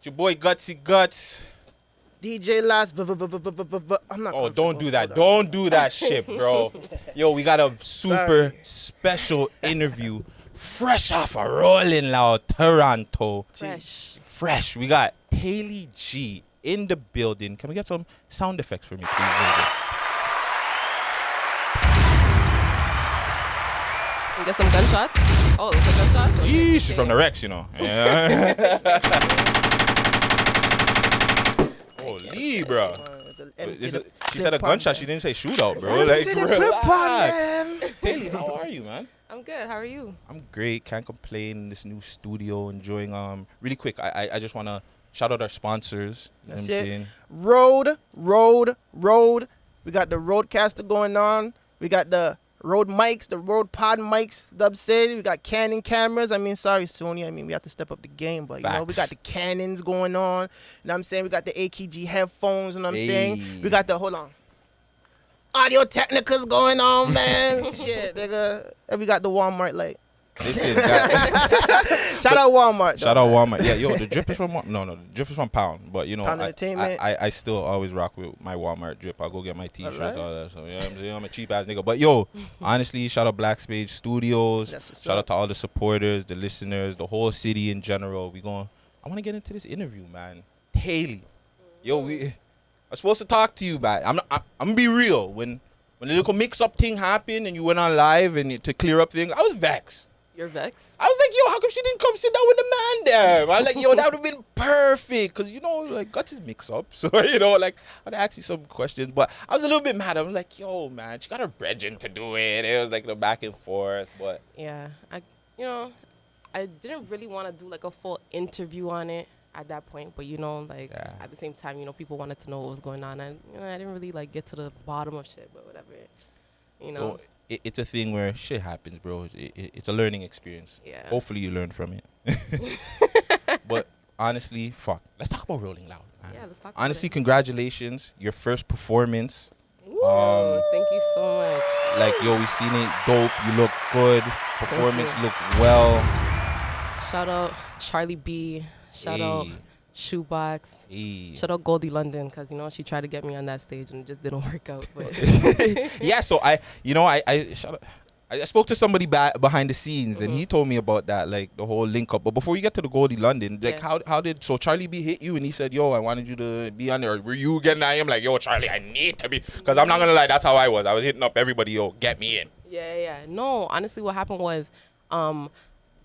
your boy Guttzy Guttz. DJ Last. I'm not. Oh, don't do that. Don't do that shit, bro. Yo, we got a super special interview. Fresh off a Rolling Loud, Toronto. Fresh. We got Taaylee G in the building. Can we get some sound effects for me, please? Vegaz? And get some gunshots. Oh, it's a gunshot. Yeesh, she's from the Rex, you know. Yeah. Holy, bro. She said a gunshot. She didn't say shootout, bro. Like, relax. Taaylee, how are you, man? I'm good. How are you? I'm great. Can't complain in this new studio. Enjoying. Really quick, I just want to shout out our sponsors. You know what I'm saying? Road. We got the Roadcaster going on. We got the Rode mics, the Rode Pod mics, dub said. We got Canon cameras. I mean, sorry, Sony. I mean, we have to step up the game, but, you know, we got the Canons going on. You know what I'm saying? We got the AKG headphones, you know what I'm saying? We got the, hold on, Audio Technicas going on, man. Shit, nigga. And we got the Walmart light. Listen, shout out Walmart. Shout out Walmart. Yeah, yo, the drip is from the drip is from Pound, but you know, Pound Entertainment. I still always rock with my Walmart drip. I'll go get my t-shirts, all that. So you know what I'm saying? I'm a cheap ass nigga, but yo, honestly, shout out Black Spade Studios. Shout out to all the supporters, the listeners, the whole city in general. I want to get into this interview, man. Taaylee, yo, I'm supposed to talk to you, man. I'm gonna be real. When the little mix-up thing happened and you went on live and to clear up things, I was vexed. You're vexed? I was like, yo, how come she didn't come sit down with the man there? I was like, yo, that would have been perfect. Because, you know, like, Guts is mix up. So, you know, like, I'd ask you some questions. But I was a little bit mad. I was like, yo, man, she got her brethren to do it. It was like the back and forth. But yeah, I didn't really want to do, like, a full interview on it at that point. But, you know, like, at the same time, you know, people wanted to know what was going on. And, you know, I didn't really, like, get to the bottom of shit. But whatever, you know. Well, it's a thing where shit happens, bro. It's a learning experience. Yeah. Hopefully you learn from it. But honestly, fuck. Let's talk about Rolling Loud, man. Yeah, let's talk about honestly, it. Congratulations. Your first performance. Thank you so much. Like, yo, we seen it. Dope. You look good. Performance looked well. Shout out Charlie B. Shout out Shoebox. Shout out Goldie London, because, you know, she tried to get me on that stage and it just didn't work out. But yeah, so I spoke to somebody behind the scenes and he told me about that, like the whole link up. But before you get to the Goldie London, like how did Charlie B hit you and he said, yo, I wanted you to be on there? Or were you getting at him like, yo, Charlie, I need to be? Because I'm not gonna lie, that's how I was. I was hitting up everybody, yo, get me in. Yeah. No, honestly, what happened was,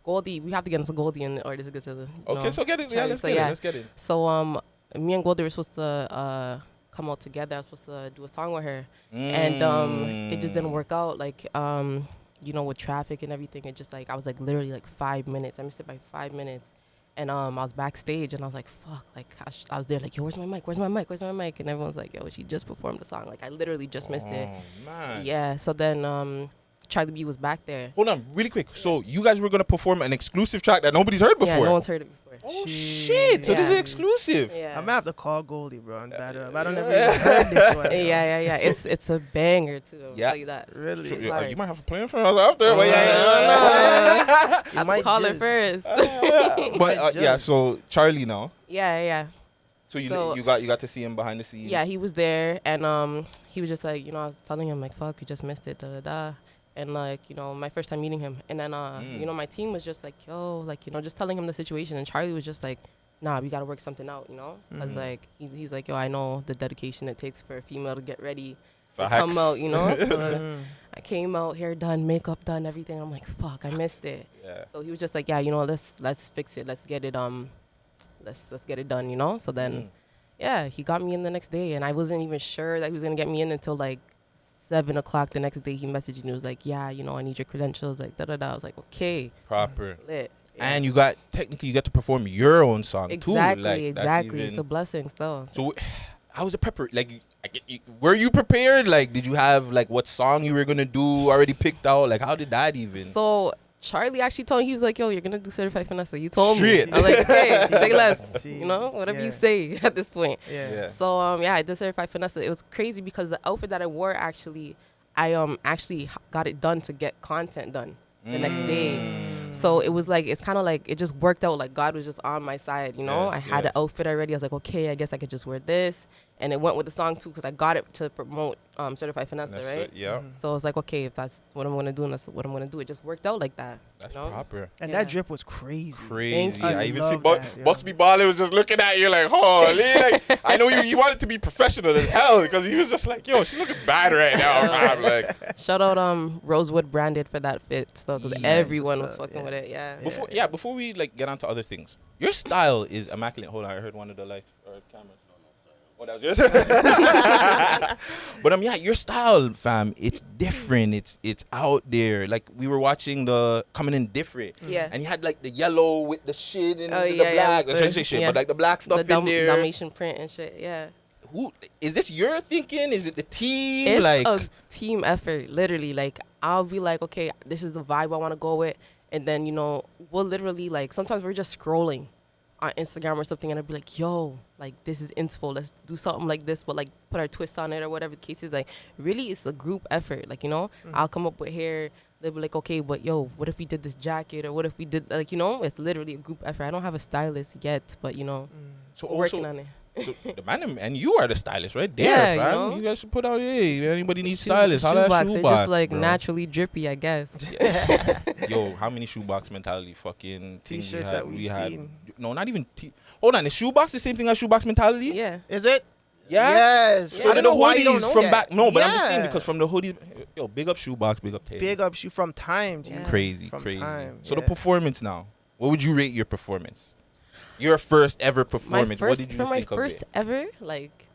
Goldie, we have to get into Goldie in order to get to the. Okay, so get it. Yeah, let's get it. So me and Goldie were supposed to come out together. I was supposed to do a song with her, and it just didn't work out. Like you know, with traffic and everything, it just like I was like literally like 5 minutes. I missed it by 5 minutes, and I was backstage and I was like, fuck, like I was there like, yo, where's my mic? And everyone's like, yo, she just performed the song. Like I literally just missed it. Oh man. Yeah. So then Charlie B was back there. Hold on, really quick. So you guys were gonna perform an exclusive track that nobody's heard before. Yeah, no one's heard it before. Oh shit! So this is exclusive. Yeah. I'm gonna have to call Goldie, bro. I don't ever even heard this one. Yeah. It's a banger too. I'll tell you that. Really? So, you might have to play it for us after. But you might call it first. But yeah, so Charlie now. Yeah. So you got to see him behind the scenes. Yeah, he was there, and he was just like, you know, I was telling him like, fuck, you just missed it, And like, you know, my first time meeting him, and then you know, my team was just like, yo, like, you know, just telling him the situation, and Charlie was just like, nah, we gotta work something out, you know. I was like, he's like, yo, I know the dedication it takes for a female to get ready to come out, you know. So I came out, hair done, makeup done, everything. I'm like, fuck, I missed it. Yeah. So he was just like, yeah, you know, let's fix it, let's get it let's get it done, you know. So then yeah, he got me in the next day, and I wasn't even sure that he was gonna get me in until like 7 o'clock the next day. He messaged me and he was like, yeah, you know, I need your credentials, like I was like, okay, proper, lit. Yeah. And you get to perform your own song too. Exactly. It's a blessing still. So how was it prepared? Like, were you prepared? Like, did you have like what song you were gonna do already picked out? Like, how did that even? So Charlie actually told me, he was like, yo, you're gonna do Certified Finesse. You told me. I was like, okay, say less. You know, whatever you say at this point. Yeah. So I did Certified Finesse. It was crazy because the outfit that I wore, actually, I actually got it done to get content done the next day. So it was like, it's kind of like, it just worked out. Like God was just on my side, you know? I had the outfit already. I was like, okay, I guess I could just wear this. And it went with the song too, because I got it to promote Certified Finesse, right? Yeah. So I was like, okay, if that's what I'm going to do, and that's what I'm going to do. It just worked out like that. That's proper. And that drip was crazy. Crazy. I even see that, Bucks B. Ballin was just looking at you like, holy. Like, I know you wanted to be professional as hell because he was just like, yo, she's looking bad right now. I'm like, shout out Rosewood Branded for that fit stuff, because everyone was fucking with it. Before we like get on to other things, your style is immaculate. Hold on, I heard one of the lights or cameras. Oh, that was yours. But your style, fam, it's different. It's out there. Like we were watching the Coming In Different. Yeah. And you had like the yellow with the shit and the black. But like the black stuff in there. Dalmatian print and shit. Yeah. Who is this? Your thinking? Is it the team? It's like a team effort, literally. Like I'll be like, okay, this is the vibe I want to go with, and then we'll literally like sometimes we're just scrolling on Instagram or something, and I'd be like, yo, like this is inspo, let's do something like this, but like put our twist on it or whatever the case is. Like really it's a group effort. Like I'll come up with hair, they'll be like, okay, but yo, what if we did this jacket, or what if we did like it's literally a group effort. I don't have a stylist yet, but so we're working on it. So the man and you are the stylist right there, fam. You guys should put out, hey, anybody needs stylists. Shoebox, Shoebox, they're just like naturally drippy, I guess. Yo, how many Shoebox mentality fucking t-shirts that we had? No, not even hold on, is Shoebox the same thing as Shoebox mentality? Yeah. Is it? Yeah. Yes. So I don't know why you don't hoodies know from that. back. No, but I'm just saying because from the hoodies, yo, big up Shoebox, big up Taylor. Big up you from time, G. Crazy. Time, so the performance now, what would you rate your performance? Your first ever performance. What did you think of it? For my first ever, like,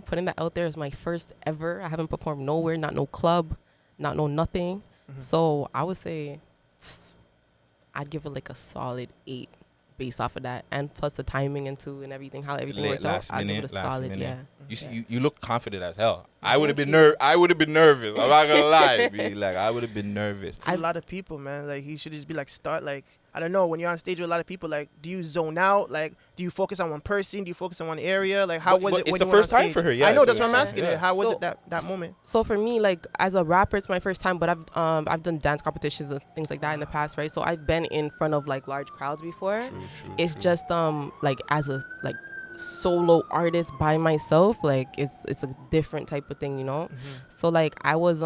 putting that out there as my first ever. I haven't performed nowhere, not no club, not no nothing. So I would say I'd give it like a solid 8 based off of that, and plus the timing and everything, how everything worked out. I'd give it a solid, You look confident as hell. I would have been nervous. I'm not gonna lie. I would have been nervous. A lot of people, man. Like he should just be like I don't know, when you're on stage with a lot of people, like, do you zone out? Like, do you focus on one person? Do you focus on one area? Like, how was it when it's you the went first on time stage? for her, yeah. I know, that's what I'm asking. How was it that moment? So for me, like, as a rapper, it's my first time, but I've done dance competitions and things like that in the past, right? So I've been in front of, like, large crowds before. It's just, like, as a, like, solo artist by myself, like, it's a different type of thing, So, like, I was,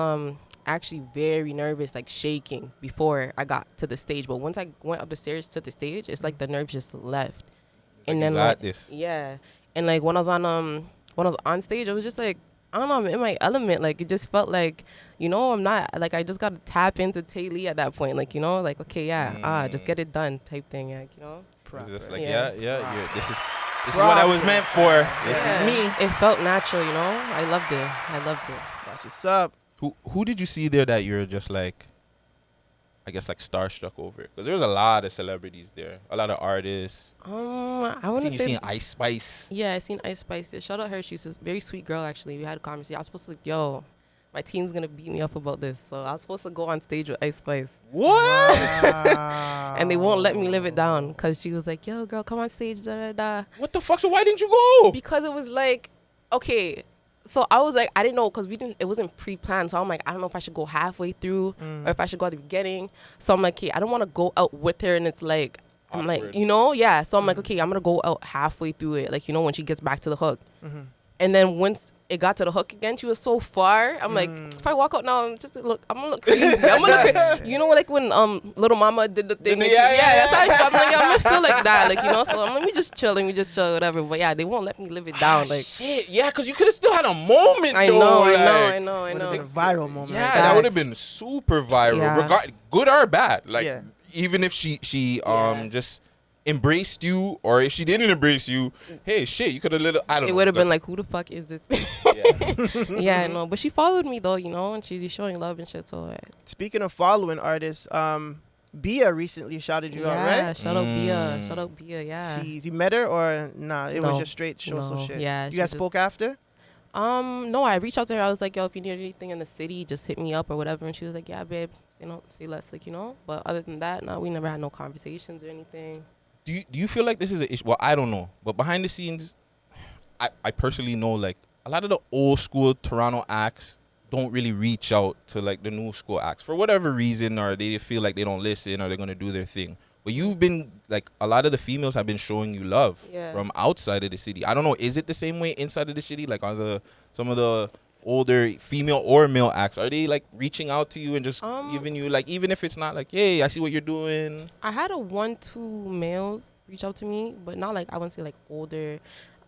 actually very nervous, like shaking before I got to the stage, but once I went up the stairs to the stage, it's like the nerves just left. And then and like when I was on stage, I was just like, I don't know, I'm in my element. Like it just felt like, I'm not like, I just got to tap into Taaylee at that point, like like, okay, just get it done type thing, like It's just like this is what I was meant for. This is me. It felt natural, I loved it. That's what's up. Who did you see there that you're just like, I guess like starstruck over? Because there was a lot of celebrities there, a lot of artists. I want to say. You seen Ice Spice? Yeah, I seen Ice Spice. Shout out her. She's a very sweet girl. Actually, we had a conversation. I was supposed to yo, my team's gonna beat me up about this, so I was supposed to go on stage with Ice Spice. What? And they won't let me live it down because she was like, "Yo, girl, come on stage." Da da da. What the fuck? So why didn't you go? Because it was like, okay. So I was like, I didn't know because it wasn't pre-planned. So I'm like, I don't know if I should go halfway through or if I should go at the beginning. So I'm like, okay, I don't want to go out with her and it's like, I'm like, So I'm like, okay, I'm going to go out halfway through it. Like, when she gets back to the hook. And then once it got to the hook again, she was so far. I'm like, if I walk out now, I'm gonna look crazy. Like when Little Mama did the thing. That's how I felt. I'm like, I'm gonna feel like that, like So let me just chill, whatever. But they won't let me live it down. Like shit, because you could have still had a moment. I know. A viral moment. Yeah, that would have been super viral, good or bad. Like even if she just embraced you, or if she didn't embrace you, hey, shit, you could have I don't know. It would have been like, who the fuck is this? No, but she followed me though, and she's showing love and shit. So speaking of following artists, Bia recently shouted you out, right? Yeah, shout out Bia, yeah. You met her or nah? It was just straight social shit. Yeah, you guys spoke after? No, I reached out to her. I was like, yo, if you need anything in the city, just hit me up or whatever. And she was like, yeah, babe, say less, like, But other than that, no, we never had no conversations or anything. Do you feel like this is an issue? Well, I don't know, but behind the scenes, I personally know like a lot of the old school Toronto acts don't really reach out to like the new school acts for whatever reason, or they feel like they don't listen, or they're gonna do their thing. But you've been like, a lot of the females have been showing you love from outside of the city. I don't know, is it the same way inside of the city? Like, are some of the older female or male acts, are they like reaching out to you and just giving you like, even if it's not like, hey, I see what you're doing? I had 1-2 males reach out to me, but not like, I wouldn't say like older.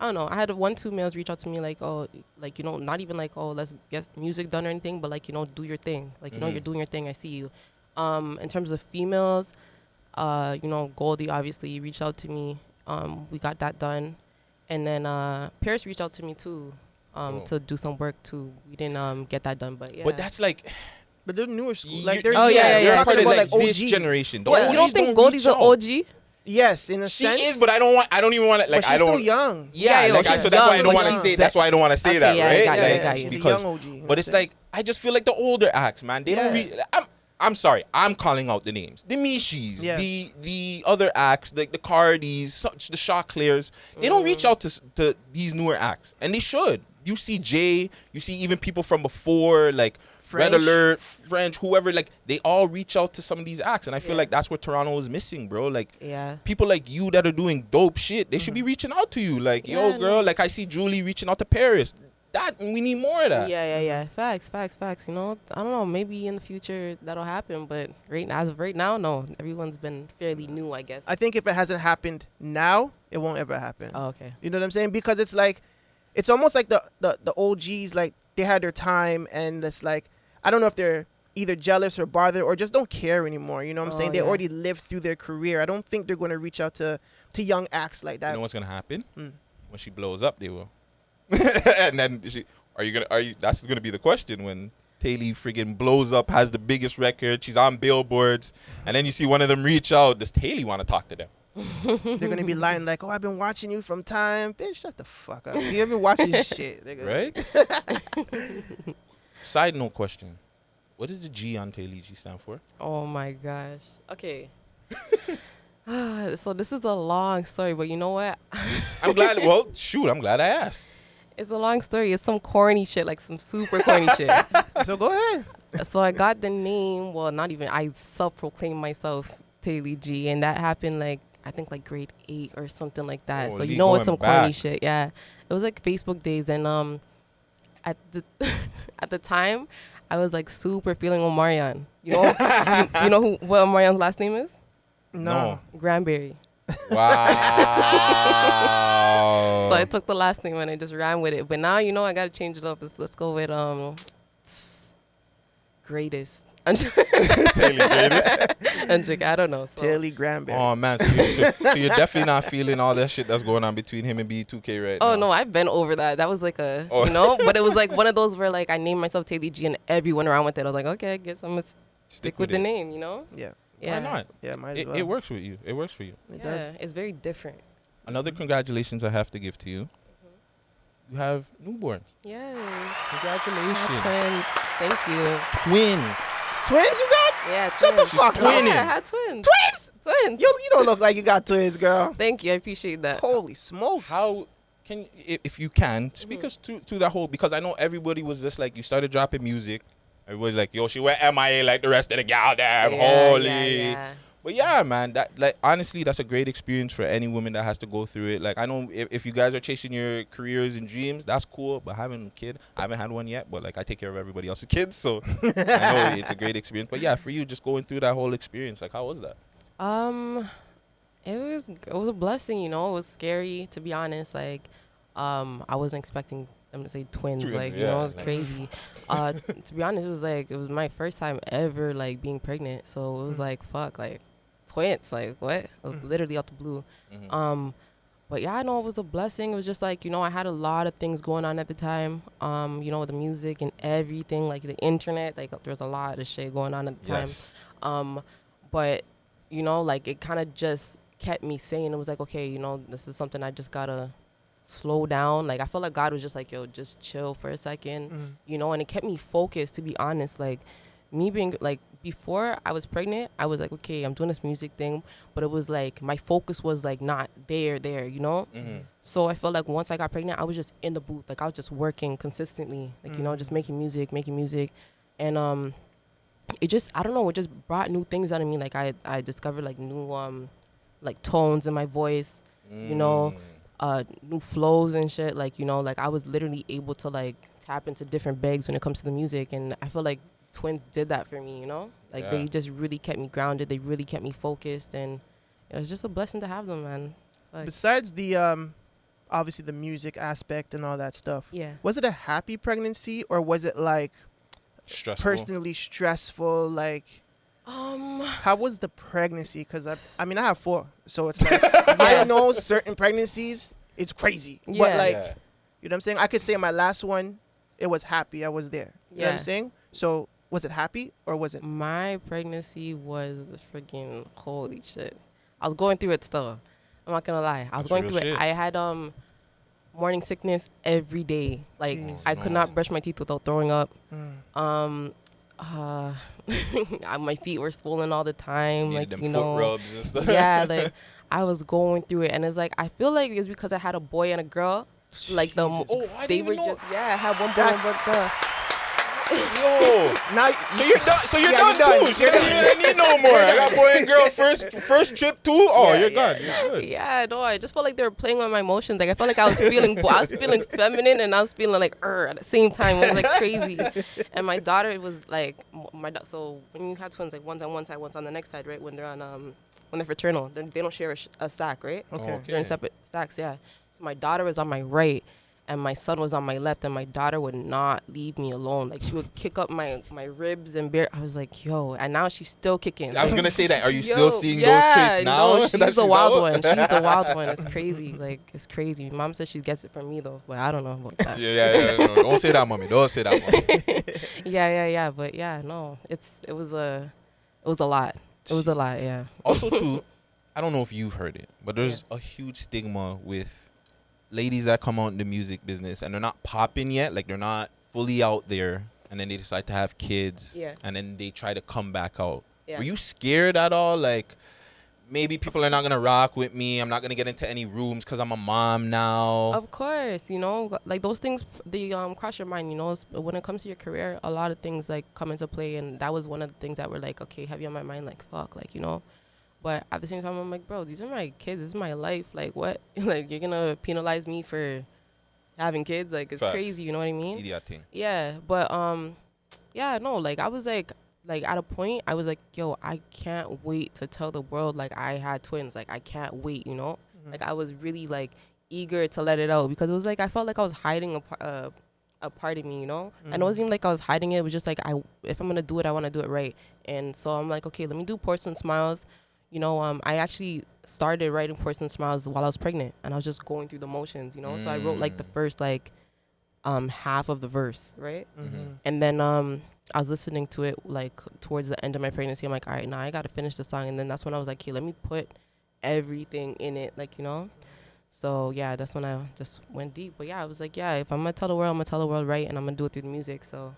I don't know. I had 1-2 males reach out to me like, oh, like, you know, not even like, oh, let's get music done or anything, but like, you know, do your thing. Like, you know, you're doing your thing. I see you. In terms of females, you know, Goldie obviously reached out to me. We got that done. And then Paris reached out to me too, to do some work too. We didn't get that done, but yeah. But that's like, but they're newer school. Like, they're they're part of about like this OGs. generation. The What, you don't OGs think Goldie's an OG? Yes, in a sense. She is, but I don't even want to, like, but she's I don't. still young. Yeah, like, so that's why I don't want to say. That's why I don't want to say that, right? Got you. She's Because, a young OG. but it's like, I just feel like the older acts, man. They don't. I'm sorry. I'm calling out the names. The Mishis, the other acts, like the Cardis, the Shot Clears. They don't reach out to these newer acts, and they should. You see Jay, you see even people from before, like Red Alert, French, whoever, like, they all reach out to some of these acts, and I feel like that's what Toronto is missing, bro. Like, people like you that are doing dope shit, they should be reaching out to you. Like, yo, girl, like, I see Julie reaching out to Paris. That, we need more of that. Yeah. Facts. You know, I don't know. Maybe in the future that'll happen, but as of right now, no. Everyone's been fairly new, I guess. I think if it hasn't happened now, it won't ever happen. Oh, okay. You know what I'm saying? Because it's like, it's almost like the OGs, like, they had their time, and it's like, I don't know if they're either jealous or bothered or just don't care anymore. You know what I'm saying? They already lived through their career. I don't think they're going to reach out to young acts like that. You know what's going to happen? When she blows up, they will. And then that's going to be the question when Taaylee friggin' blows up, has the biggest record, she's on billboards, and then you see one of them reach out. Does Taaylee want to talk to them? They're going to be lying like, oh, I've been watching you from time. Bitch, shut the fuck up. You ever watching shit, nigga. Right? Side note question. What does the G on Taaylee G stand for? Oh, my gosh. Okay. So this is a long story, but you know what? I'm glad I asked. It's a long story. It's some corny shit, like some super corny shit. So go ahead. So I got the name, well, not even, I self-proclaimed myself Taaylee G, and that happened like, I think like grade 8 or something like that. So you know it's some corny shit. Yeah. It was like Facebook days, and at the time, I was like super feeling Omarion. You know, you know what Omarion's last name is? No. Granberry. Wow. So I took the last name and I just ran with it. But now, you know, I got to change it up. Let's go with greatest. Taaylee greatest. I don't know. So. Taaylee Granberry. Oh, man. So you're definitely not feeling all that shit that's going on between him and B2K right now. Oh, no. I've been over that. That was like you know, but it was like one of those where like I named myself Taaylee G and everyone around with it. I was like, okay, I guess I'm going to stick with the name, you know? Yeah. Why not? Yeah, might as well. It works with you. It works for you. It does. It's very different. Another congratulations I have to give to you. You have newborns. Yes. Congratulations. Twins. Thank you. Twins. Twins you got? Yeah, twins. Shut the fuck up. Twinning. Yeah, I had twins. Twins. You don't look like you got twins, girl. Thank you. I appreciate that. Holy smokes. How can, if you can, speak us to that whole, because I know everybody was just like, you started dropping music. Everybody's like, yo, she went MIA like the rest of the gal damn. Holy. Yeah. But yeah, man, that, like, honestly, that's a great experience for any woman that has to go through it. Like, I know if you guys are chasing your careers and dreams, that's cool. But having a kid, I haven't had one yet, but like, I take care of everybody else's kids, so I know it's a great experience. But yeah, for you, just going through that whole experience, like, how was that? It was a blessing, you know. It was scary, to be honest. Like, I wasn't expecting them to say twins. Like, you know, it was crazy. To be honest, it was my first time ever like being pregnant. So it was like, fuck, like twins, like what? It was literally out the blue. But yeah, I know it was a blessing. It was just like, you know, I had a lot of things going on at the time. You know, the music and everything, like the internet, like there was a lot of shit going on at the time. But you know, like it kind of just kept me sane. It was like, okay, you know, this is something I just gotta slow down. Like I felt like God was just like, yo, just chill for a second, you know. And it kept me focused, to be honest. Like me being before I was pregnant, I was like, okay, I'm doing this music thing, but it was like my focus was like not there, you know? So I felt like once I got pregnant, I was just in the booth. Like I was just working consistently, like, you know, just making music. And it just, I don't know, it just brought new things out of me. Like I discovered like new like tones in my voice, you know, new flows and shit. Like, you know, like I was literally able to like tap into different bags when it comes to the music. And I feel like twins did that for me, you know, like they just really kept me grounded. They really kept me focused, and it was just a blessing to have them, man. Like, besides the obviously the music aspect and all that stuff, was it a happy pregnancy, or was it like stressful? Personally stressful? Like how was the pregnancy? Because I mean I have 4, so it's like I know certain pregnancies it's crazy, but like you know what I'm saying, I could say my last one it was happy. I was there, you know what I'm saying? So was it happy or was it? My pregnancy was freaking holy shit. I was going through it still. I'm not gonna lie. I was going through it. I had morning sickness every day. Like I could not brush my teeth without throwing up. My feet were swollen all the time. Like, you know, foot rubs and stuff. Yeah, like I was going through it, and it's like I feel like it's because I had a boy and a girl. Like they were just I had one boy and one girl. Yo, now so you're done too. So you don't need no more. I got boy and girl first trip too. Oh, you're done. You're good. Yeah, no, I just felt like they were playing on my emotions. Like I felt like I was feeling feminine and I was feeling like at the same time. It was like crazy. And my daughter was like so when you have twins, like one's on one side, one's on the next side, right? When they're on when they're fraternal, they don't share a sack, right? Okay. They're in separate sacks, yeah. So my daughter was on my right. And my son was on my left, and my daughter would not leave me alone. Like, she would kick up my ribs and I was like, yo. And now she's still kicking. I was going to say that. Are you still seeing those traits now? No, she's the wild one. She's the wild one. It's crazy. Like, it's crazy. Mom says she gets it from me, though. But I don't know about that. Yeah. No, don't say that, mommy. Don't say that, mommy. Yeah. But, yeah, no. It was a lot. It was a lot, yeah. Also, too, I don't know if you've heard it, but there's a huge stigma with ladies that come out in the music business and they're not popping yet, like they're not fully out there, and then they decide to have kids, and then they try to come back out. Were you scared at all? Like, maybe people are not gonna rock with me. I'm not gonna get into any rooms because I'm a mom now. Of course, you know, like those things, they cross your mind. You know, when it comes to your career, a lot of things like come into play, and that was one of the things that were like, okay, heavy on my mind. Like, fuck, like, you know. But at the same time, I'm like, bro, these are my kids. This is my life. Like, what? Like, you're going to penalize me for having kids? Like, it's crazy. You know what I mean? Idiot thing. Yeah. But, no, like, I was like at a point, I was like, yo, I can't wait to tell the world, like, I had twins. Like, I can't wait, you know? Like, I was really, like, eager to let it out because it was like, I felt like I was hiding a part of me, you know? And it wasn't even like I was hiding it. It was just like, if I'm going to do it, I want to do it right. And so I'm like, okay, let me do Porcelain Smiles. You know, I actually started writing Porcelain Smiles while I was pregnant, and I was just going through the motions, you know? So I wrote, like, the first, like, half of the verse, right? And then I was listening to it, like, towards the end of my pregnancy. I'm like, all right, now I got to finish the song. And then that's when I was like, okay, let me put everything in it, like, you know? So, yeah, that's when I just went deep. But, yeah, I was like, yeah, if I'm going to tell the world, I'm going to tell the world right, and I'm going to do it through the music, so.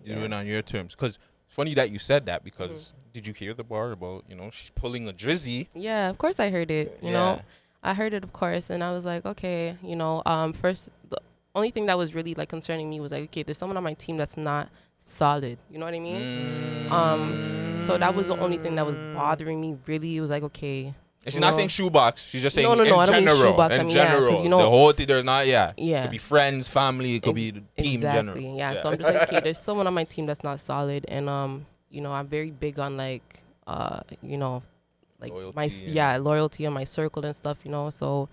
You're doing it on your terms. Because it's funny that you said that because did you hear the bar about, you know, she's pulling a drizzy? Yeah, of course I heard it, you know. I heard it, of course, and I was like, okay, you know, first, the only thing that was really, like, concerning me was, like, okay, there's someone on my team that's not solid, you know what I mean? So that was the only thing that was bothering me, really. It was like, okay. And she's not saying Shoebox. She's just saying no, I don't mean Shoebox. In general. Cause, you know, the whole thing, there's not, It Yeah. could be friends, family. It could be the team in general. Exactly, yeah. So I'm just like, okay, there's someone on my team that's not solid. And, you know, I'm very big on, like, you know, like loyalty and my circle and stuff, you know. So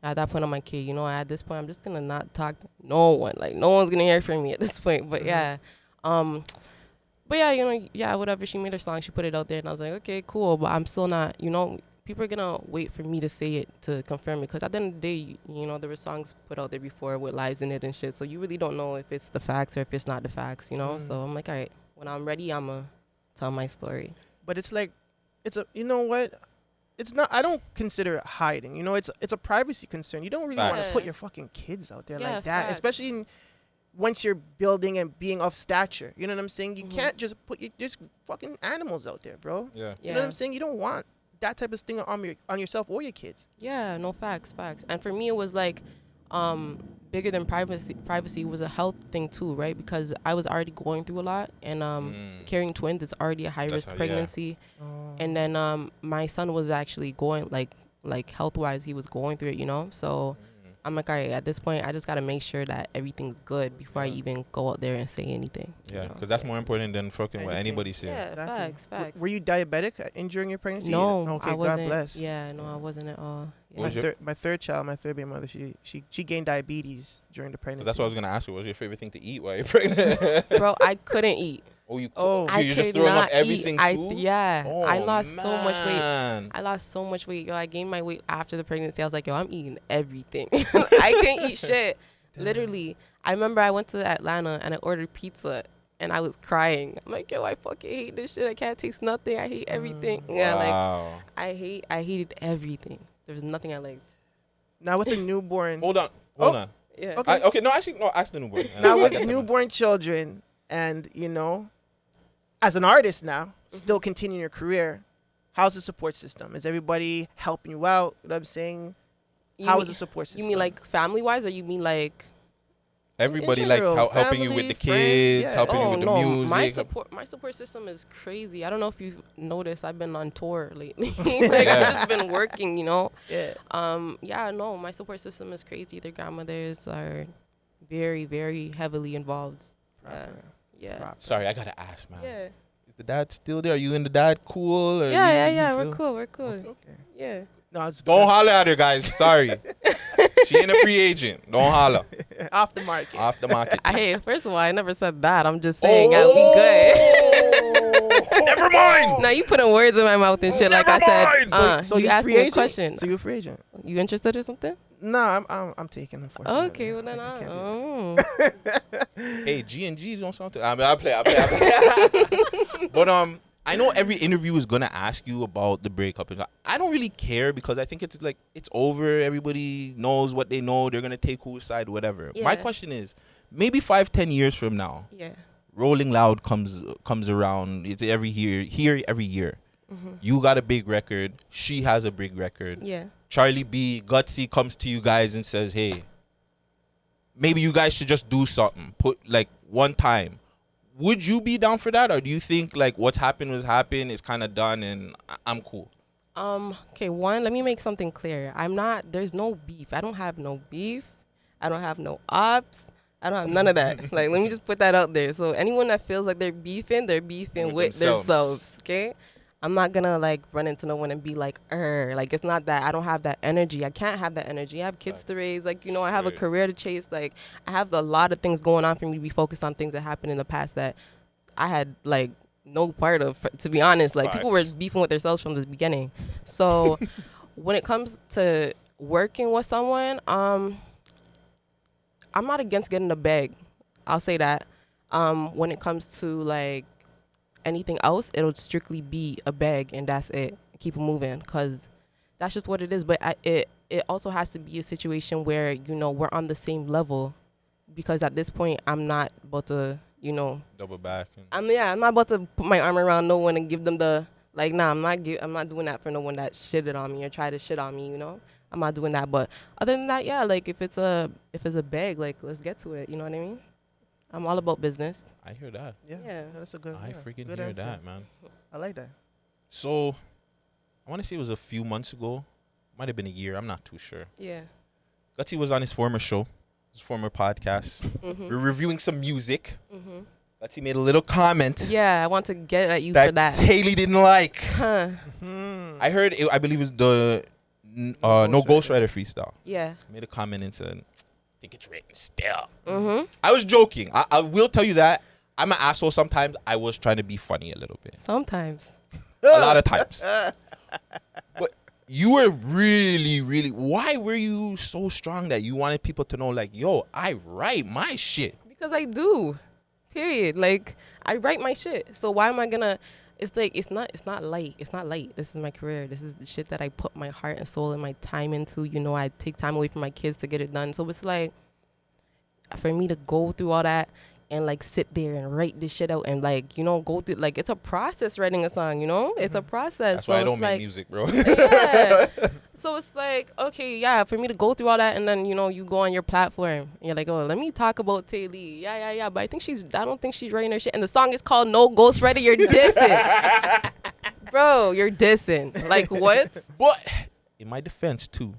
at that point, I'm like, okay, you know, at this point, I'm just going to not talk to no one. Like, no one's going to hear from me at this point. But, yeah. But, yeah, you know, whatever. She made her song. She put it out there. And I was like, okay, cool. But I'm still not, you know, people are going to wait for me to say it to confirm it. Because at the end of the day, you know, there were songs put out there before with lies in it and shit. So you really don't know if it's the facts or if it's not the facts, you know. So I'm like, all right, when I'm ready, I'm going to tell my story. But it's like, you know what? It's not, I don't consider it hiding. You know, it's a privacy concern. You don't really want to put your fucking kids out there like that. Facts. Especially once you're building and being of stature. You know what I'm saying? You can't just put just fucking animals out there, bro. Yeah. You know what I'm saying? You don't want that type of thing on yourself or your kids. Yeah, no, facts. And for me, it was like, bigger than privacy was a health thing too, right? Because I was already going through a lot, and carrying twins is already a high risk pregnancy. And then my son was actually going like health wise, he was going through it, you know. So I'm like, all right, at this point, I just gotta make sure that everything's good before I even go out there and say anything. Yeah, because that's more important than fucking what anybody says. Yeah, Exactly. facts. Were you diabetic during your pregnancy? No, Okay, I wasn't. God bless. Yeah, no, I wasn't at all. Yeah. My third child, my third baby mother, she gained diabetes during the pregnancy. That's what I was gonna ask you. What was your favorite thing to eat while you're pregnant? Bro, I couldn't eat. So you're just throwing up everything too? I lost so much weight. I lost so much weight. Yo, I gained my weight after the pregnancy. I was like, yo, I'm eating everything. I couldn't eat shit. Literally. I remember I went to Atlanta and I ordered pizza and I was crying. I'm like, yo, I fucking hate this shit. I can't taste nothing. I hate everything. Yeah, like I hated everything. There was nothing I liked. Now with a newborn. Hold on. Yeah. Okay. Ask the newborn. Now with newborn children and, you know, as an artist now, still continuing your career, how's the support system? Is everybody helping you out? You know what I'm saying? How is the support system? You mean like family-wise, or you mean like... Everybody general, like helping you with the kids, helping you with the music. My support system is crazy. I don't know if you've noticed. I've been on tour lately. Like I've just been working, you know. Yeah. No, my support system is crazy. Their grandmothers are very, very heavily involved. Yeah. Sorry, I gotta ask, man. Yeah. Is the dad still there? Are you and the dad cool? Or Yeah. We're cool. Okay. Yeah. No, don't holler at her, guys. Sorry. She ain't a free agent. Don't holler. Off the market. Off the market. Hey, first of all, I never said that. I'm just saying we good. Never mind. Now you putting words in my mouth and shit. Like I said. So you asked me a question. So you're a free agent? You interested or something? No, I'm taking, unfortunately. Okay, well then Hey, G&G's on something. I play. But I know every interview is gonna ask you about the breakup. I don't really care because I think it's like it's over. Everybody knows what they know. They're gonna take whose side, whatever. Yeah. My question is, maybe 5-10 years from now, Rolling Loud comes around. It's every year. You got a big record. She has a big record. Yeah. Charlie B, Gutsy comes to you guys and says, hey, maybe you guys should just do something. Put like one time. Would you be down for that? Or do you think like what's happened was happened, it's kind of done and I'm cool? Okay, one, let me make something clear. There's no beef. I don't have no beef. I don't have no ops. I don't have none of that. Like, let me just put that out there. So anyone that feels like they're beefing with themselves, okay? I'm not gonna like run into no one and be like, like it's not that. I don't have that energy. I can't have that energy. I have kids to raise. Like, you know, I have a career to chase. Like, I have a lot of things going on for me to be focused on things that happened in the past that I had like no part of, to be honest. Like, people were beefing with themselves from the beginning. So when it comes to working with someone, I'm not against getting a bag. I'll say that. When it comes to like anything else, it'll strictly be a bag and that's it. Keep it moving because that's just what it is. But it also has to be a situation where, you know, we're on the same level, because at this point I'm not about to, you know, double back. I'm not about to put my arm around no one and give them the like. Nah, I'm not doing that for no one that shitted on me or tried to shit on me. You know, I'm not doing that. But other than that, yeah, like if it's a bag, like let's get to it. You know what I mean? I'm all about business. I hear that. Yeah, that's a good. I freaking good hear answer. that, man. I like that. So, I want to say it was a few months ago. Might have been a year. I'm not too sure. Yeah. Gutsy was on his former show, his former podcast. We're reviewing some music. Gutsy made a little comment. Yeah, I want to get at you that for that. Taaylee didn't like. Huh. I heard it, I believe it was the No Ghostwriter freestyle. Yeah. Made a comment and said, I think it's written still. I was joking. I will tell you that. I'm an asshole sometimes. I was trying to be funny a little bit. Sometimes. A lot of times. But you were really, really, why were you so strong that you wanted people to know, like, yo, I write my shit? Because I do. Period. Like, I write my shit. So why am I gonna, it's like, it's not light. It's not light. This is my career. This is the shit that I put my heart and soul and my time into. You know, I take time away from my kids to get it done. So it's like, for me to go through all that and like sit there and write this shit out and like, you know, go through, like, it's a process writing a song, you know? It's a process. That's why I don't make music, bro. Yeah. So it's like, okay, yeah, for me to go through all that and then, you know, you go on your platform and you're like, oh, let me talk about Taaylee. Yeah. But I don't think she's writing her shit. And the song is called No Ghostwriter. You're dissing. Bro, you're dissing. Like, what? But in my defense, too,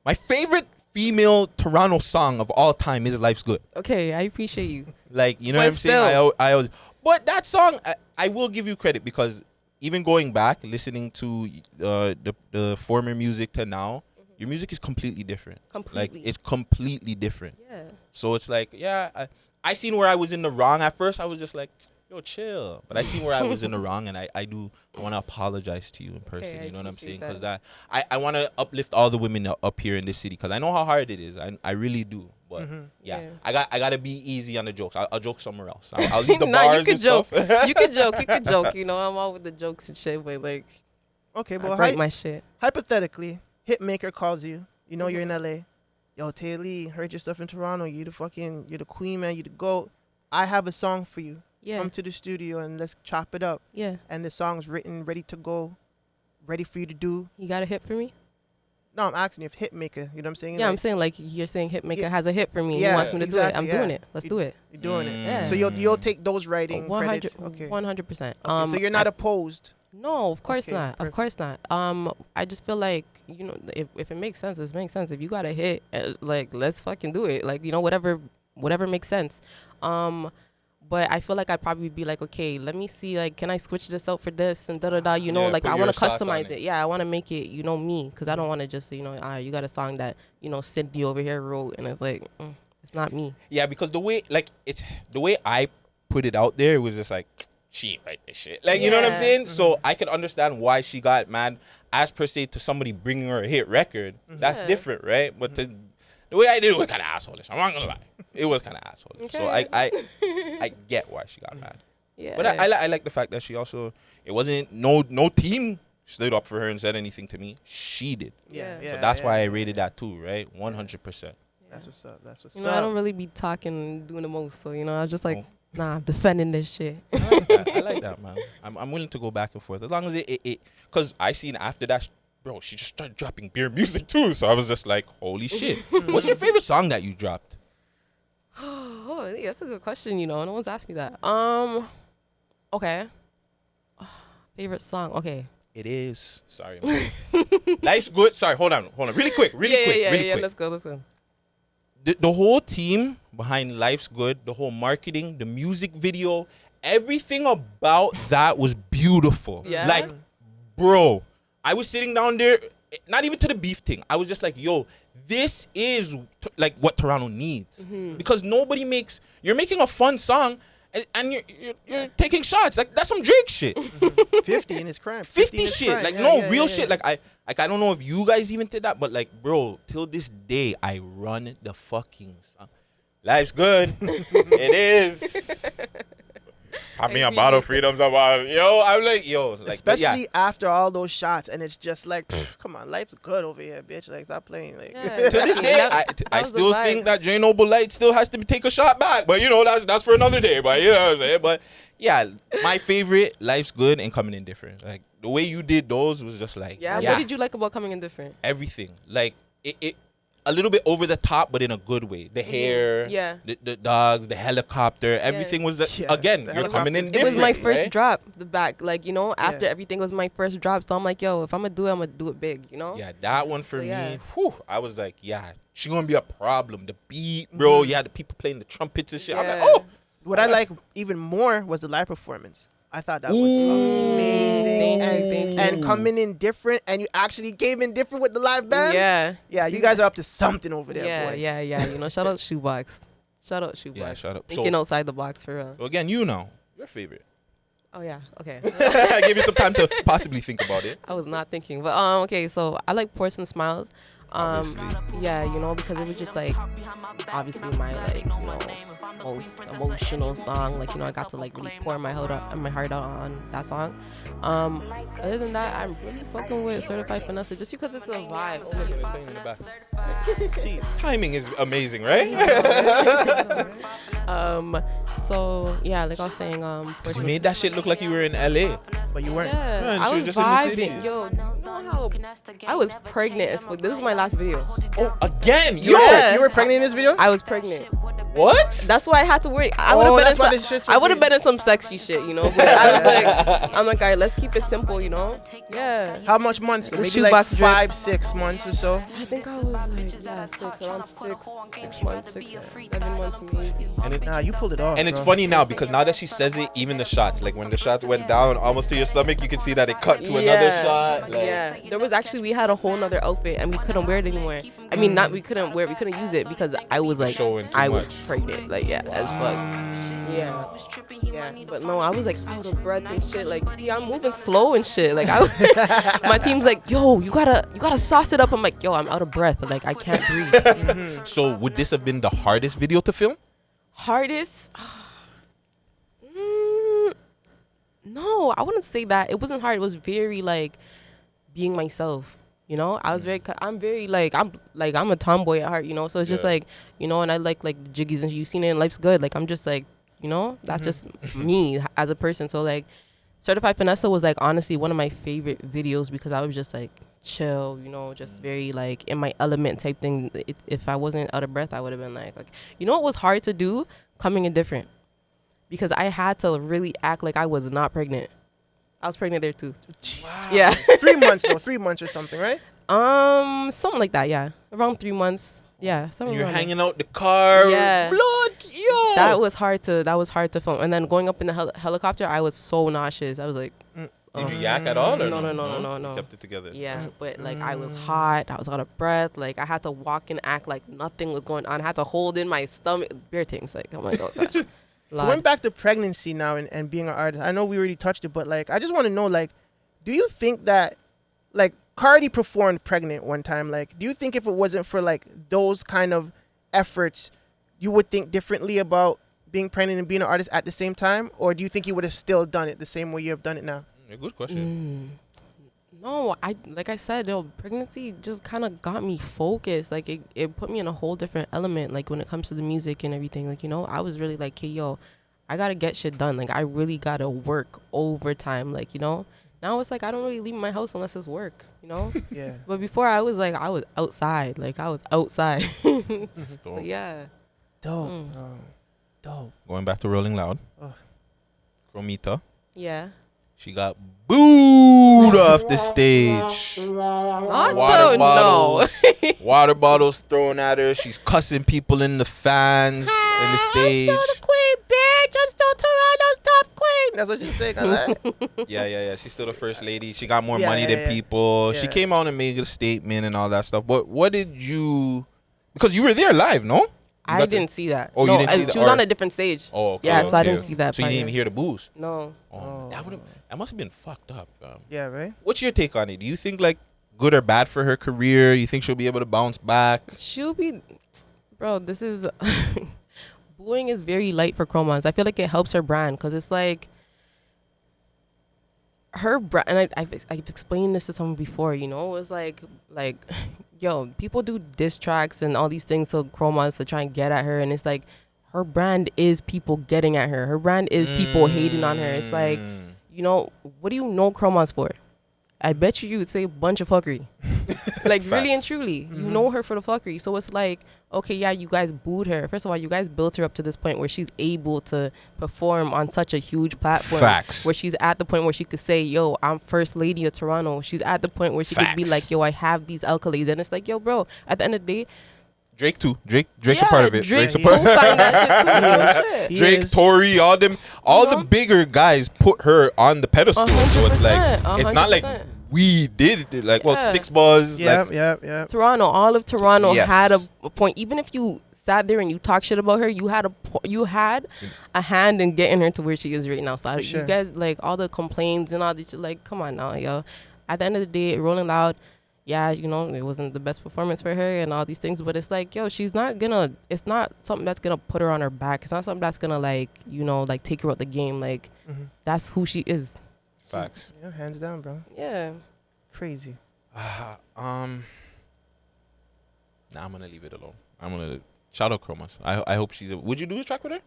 my favorite female Toronto song of all time is Life's Good. Okay, I appreciate you. Like, you know what I'm saying? I always, but that song, I will give you credit because even going back, listening to the former music to now, your music is completely different. Completely. Like, it's completely different. Yeah. So it's like, yeah, I seen where I was in the wrong. At first, I was just like, yo, chill. But I seen where I was in the wrong, and I do want to apologize to you in person. Okay, you know what I'm saying? Because that. I want to uplift all the women up here in this city because I know how hard it is. I really do. But yeah, I got to be easy on the jokes. I'll joke somewhere else. I'll leave the bars and joke. stuff. You could joke. You know, I'm all with the jokes and shit, but like, okay, well, write my shit. Hypothetically, Hitmaker calls you. You know you're in LA. Yo, Taaylee, heard your stuff in Toronto. You're the queen, man. You the GOAT. I have a song for you. Yeah. Come to the studio and let's chop it up. Yeah. And the song's written, ready to go, ready for you to do. You got a hit for me? No, I'm asking you if Hitmaker, you know what I'm saying? Yeah, like, I'm saying like you're saying Hitmaker has a hit for me. Yeah, He wants me to do it. I'm doing it. Let's do it. You're doing it. Yeah. So you'll take those writing credits. Okay. 100%. Okay, so you're not opposed. No, of course Okay, not. Of course not. I just feel like, you know, if it makes sense, it makes sense. If you got a hit, like, let's fucking do it. Like, you know, whatever makes sense. But I feel like I'd probably be like, okay, let me see, like, can I switch this out for this and da-da-da, you know, like, I want to customize it. Yeah, I want to make it, you know, me. Because I don't want to just, you know, you got a song that, you know, Cindy over here wrote, and it's like, it's not me. Yeah, because the way I put it out there, it was just like, she ain't write this shit. Like, you know what I'm saying? So I can understand why she got mad as per se to somebody bringing her a hit record. That's different, right? But the way I did it was kind of asshole-ish. I'm not going to lie. It was kind of asshole-ish. Okay. So I get why she got mad. Yeah. But I like the fact that she also, it wasn't, no team stood up for her and said anything to me. She did. Yeah. So that's why I rated that too, right? 100%. That's what's up. You know, I don't really be talking and doing the most. So, you know, I was just like, nah, I'm defending this shit. I like that, man. I'm willing to go back and forth as long as it because I seen after that, bro, she just started dropping beer music too. So I was just like, holy shit. What's your favorite song that you dropped? Oh, yeah, that's a good question. You know, no one's asked me that. Okay. Favorite song. Okay. It is. Sorry. Life's Good. Sorry, hold on. Really quick. Yeah. Let's go. The whole team behind Life's Good, the whole marketing, the music video, everything about that was beautiful. Yeah. Like, bro, I was sitting down there, not even to the beef thing. I was just like, yo, this is like what Toronto needs. Because you're making a fun song and you're taking shots. Like, that's some Drake shit. 50 in his crime. 50 shit. Crime. Like, real shit. Like, I don't know if you guys even did that, but like, bro, till this day, I run the fucking song. Life's good. It is. I mean, about the freedoms of our, I'm like, like, especially after all those shots, and it's just like, come on, life's good over here, bitch. Like, stop playing. Like, to this day, I still think that J Noble Light still has to take a shot back, but you know, that's for another day. But you know what I'm saying. But yeah, my favorite, Life's Good and Coming in Different. Like, the way you did those was just like, yeah. What did you like about Coming in Different? Everything. Like, it a little bit over the top, but in a good way. The hair, the dogs, the helicopter, everything was again. You're coming in different. It was my first drop. The back, like, you know, after everything was my first drop. So I'm like, yo, if I'm gonna do it, I'm gonna do it big. You know? Yeah, that one for me. Whew, I was like, yeah, she gonna be a problem. The beat, bro. Yeah, the people playing the trumpets and shit. I'm like, oh. What I like even more was the live performance. I thought that was amazing. And coming in different, and you actually came in different with the live band. Yeah, you guys are up to something over there, boy. Yeah. You know, shout out Shoebox. Yeah, shout out. Thinking outside the box for real. So again, your favorite. Oh yeah, okay. I gave you some time to possibly think about it. I was not thinking, but okay. So I like Porcelain Smiles. Yeah, you know, because it was just like obviously my like, you know, most emotional song. Like, you know, I got to like really pour my heart out on that song. Other than that, I'm really fucking with Certified Finesse just because it's a vibe. Jeez, timing is amazing, right? So yeah, like I was saying, you made that shit look like you were in LA, but you weren't. Yeah, Man, I was just vibing. in the city. Yo, you know how I was pregnant as fuck. This is my last video. Oh, again? Yeah. You were pregnant in this video? I was pregnant. What? That's why I had to worry. I would have been in some sexy shit, you know. But I was like, I'm like, all right, let's keep it simple, you know. Yeah. How much months? Maybe Shoebox like drip. 5, 6 months or so. I think I was like, yeah, around 6 months, 7 months maybe. And Nah, you pulled it off. and it's bro. funny now because now that she says it, even the shots, like when the shots went down almost to your stomach, you can see that it cut to another shot. Like, Yeah, there was actually, we had a whole nother outfit and we couldn't wear it anymore. I mean, we couldn't use it because I was like, Showing too I was much. pregnant. Like, yeah, as fuck. Yeah. But no, I was like out of breath and shit. Like, yeah, I'm moving slow and shit. Like, my team's like, yo, you gotta sauce it up. I'm like, yo, I'm out of breath. Like, I can't breathe. So would this have been the hardest video to film? Hardest? No, I wouldn't say that. It wasn't hard. It was very like being myself. You know, I'm a tomboy at heart, you know, so it's just like, you know, and I like the jiggies and you've seen it in Life's Good. Like, I'm just like, you know, that's just me as a person. So like Certified Finesse was like honestly one of my favorite videos because I was just like chill, you know, just very like in my element type thing. If I wasn't out of breath, I would have been like, you know what was hard to do? Coming in different. Because I had to really act like I was not pregnant. I was pregnant there too. Wow. Yeah. 3 months though, 3 months or something, right? Something like that, yeah. Around 3 months. Yeah. You're hanging out the car. Yeah. Blood, yo. That was hard to film. And then going up in the helicopter, I was so nauseous. I was like, Did you yak at all? Or No. You kept it together. Yeah, but like I was hot, I was out of breath, like I had to walk and act like nothing was going on. I had to hold in my stomach, beer things, like, oh my god, gosh. Going back to pregnancy now and being an artist, I know we already touched it, but like I just want to know, like, do you think that, like, Cardi performed pregnant one time, like, do you think if it wasn't for like those kind of efforts, you would think differently about being pregnant and being an artist at the same time, or do you think you would have still done it the same way you have done it now? A good question. No, like I said, pregnancy just kind of got me focused. Like it put me in a whole different element. Like when it comes to the music and everything, like, you know, I was really like, hey, yo, I gotta get shit done. Like I really gotta work overtime. Like, you know, now it's like I don't really leave my house unless it's work. You know. Yeah. But before I was outside. Like I was outside. So, yeah. Dope. Dope. Going back to Rolling Loud. Chromita. Yeah. She got booed off the stage. Water bottles thrown at her. She's cussing people in the fans in the stage. I'm still the queen, bitch. I'm still Toronto's top queen. That's what she's saying. Yeah. She's still the first lady. She got more money than people. Yeah. She came out and made a statement and all that stuff. But what did you... Because you were there live, no? I didn't see that. Oh, no, you didn't see that? She was on a different stage. Oh, okay. Yeah, so I didn't see that. So you didn't even hear the boos? No. Oh. That must have been fucked up. Yeah, right? What's your take on it? Do you think, like, good or bad for her career? You think she'll be able to bounce back? She'll be... Bro, this is... Booing is very light for chromazz. I feel like it helps her brand because it's like... Her brand... And I've explained this to someone before, you know? It's like... Yo, people do diss tracks and all these things to chromazz to try and get at her, and it's like her brand is people getting at her. Her brand is people hating on her. It's like, you know, what do you know chromazz for? I bet you would say a bunch of fuckery. Like, really and truly. You know her for the fuckery. So it's like, okay, yeah, you guys booed her. First of all, you guys built her up to this point where she's able to perform on such a huge platform. Facts. Where she's at the point where she could say, yo, I'm first lady of Toronto. She's at the point where she could be like, yo, I have these accolades. And it's like, yo, bro, at the end of the day, Drake too. Drake's a part of it. Drake Drake's a part. co-signed that shit too. Drake, Tory, all them, all the bigger guys put her on the pedestal. So it's like, it's not like we did it. Like, well, 6 bars. Yeah. Toronto, all of Toronto had a point. Even if you sat there and you talk shit about her, you had a hand in getting her to where she is right now. So you guys, like, all the complaints and all this, like, come on now, yo. At the end of the day, Rolling Loud, yeah, you know, it wasn't the best performance for her and all these things, but it's like, yo, it's not something that's gonna put her on her back. It's not something that's gonna, like, you know, like, take her out the game. Like, that's who she is. Facts. Yeah, hands down, bro. Yeah. Crazy. Nah, I'm gonna leave it alone. I'm gonna shout out chromazz. I hope she's. Would you do a track with her?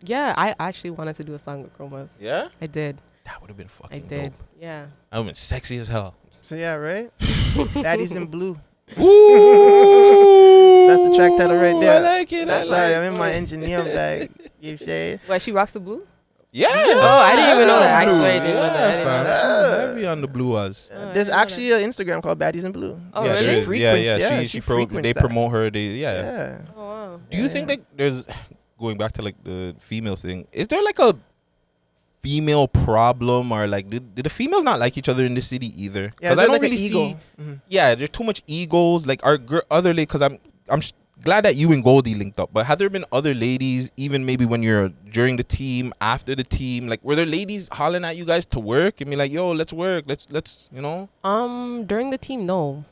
Yeah, I actually wanted to do a song with chromazz. Yeah. I did. That would have been fucking. I did. Dope. Yeah. That would have been sexy as hell. So yeah, right. Daddy's in Blue. Ooh, That's the track title right there. I like it. Sorry, I'm in my engineer bag. You shade. Why she rocks the blue? Yeah. Oh, I didn't even know that. I swear I didn't know that. I didn't know that. She's heavy on the blue was. There's actually an Instagram called Baddies in Blue. Oh, yeah, really? there is. She They promote her. Yeah. Yeah. Oh, wow. Do you think that there's, going back to like the females thing, is there like a female problem, or like do the females not like each other in the city either? Yeah, I don't like really see. Yeah, there's too much egos. Like our other ladies, because I'm glad that you and Goldie linked up. But have there been other ladies, even maybe when you're during the team, after the team, like were there ladies hollering at you guys to work and be like, "Yo, let's work, let's you know"? During the team, no,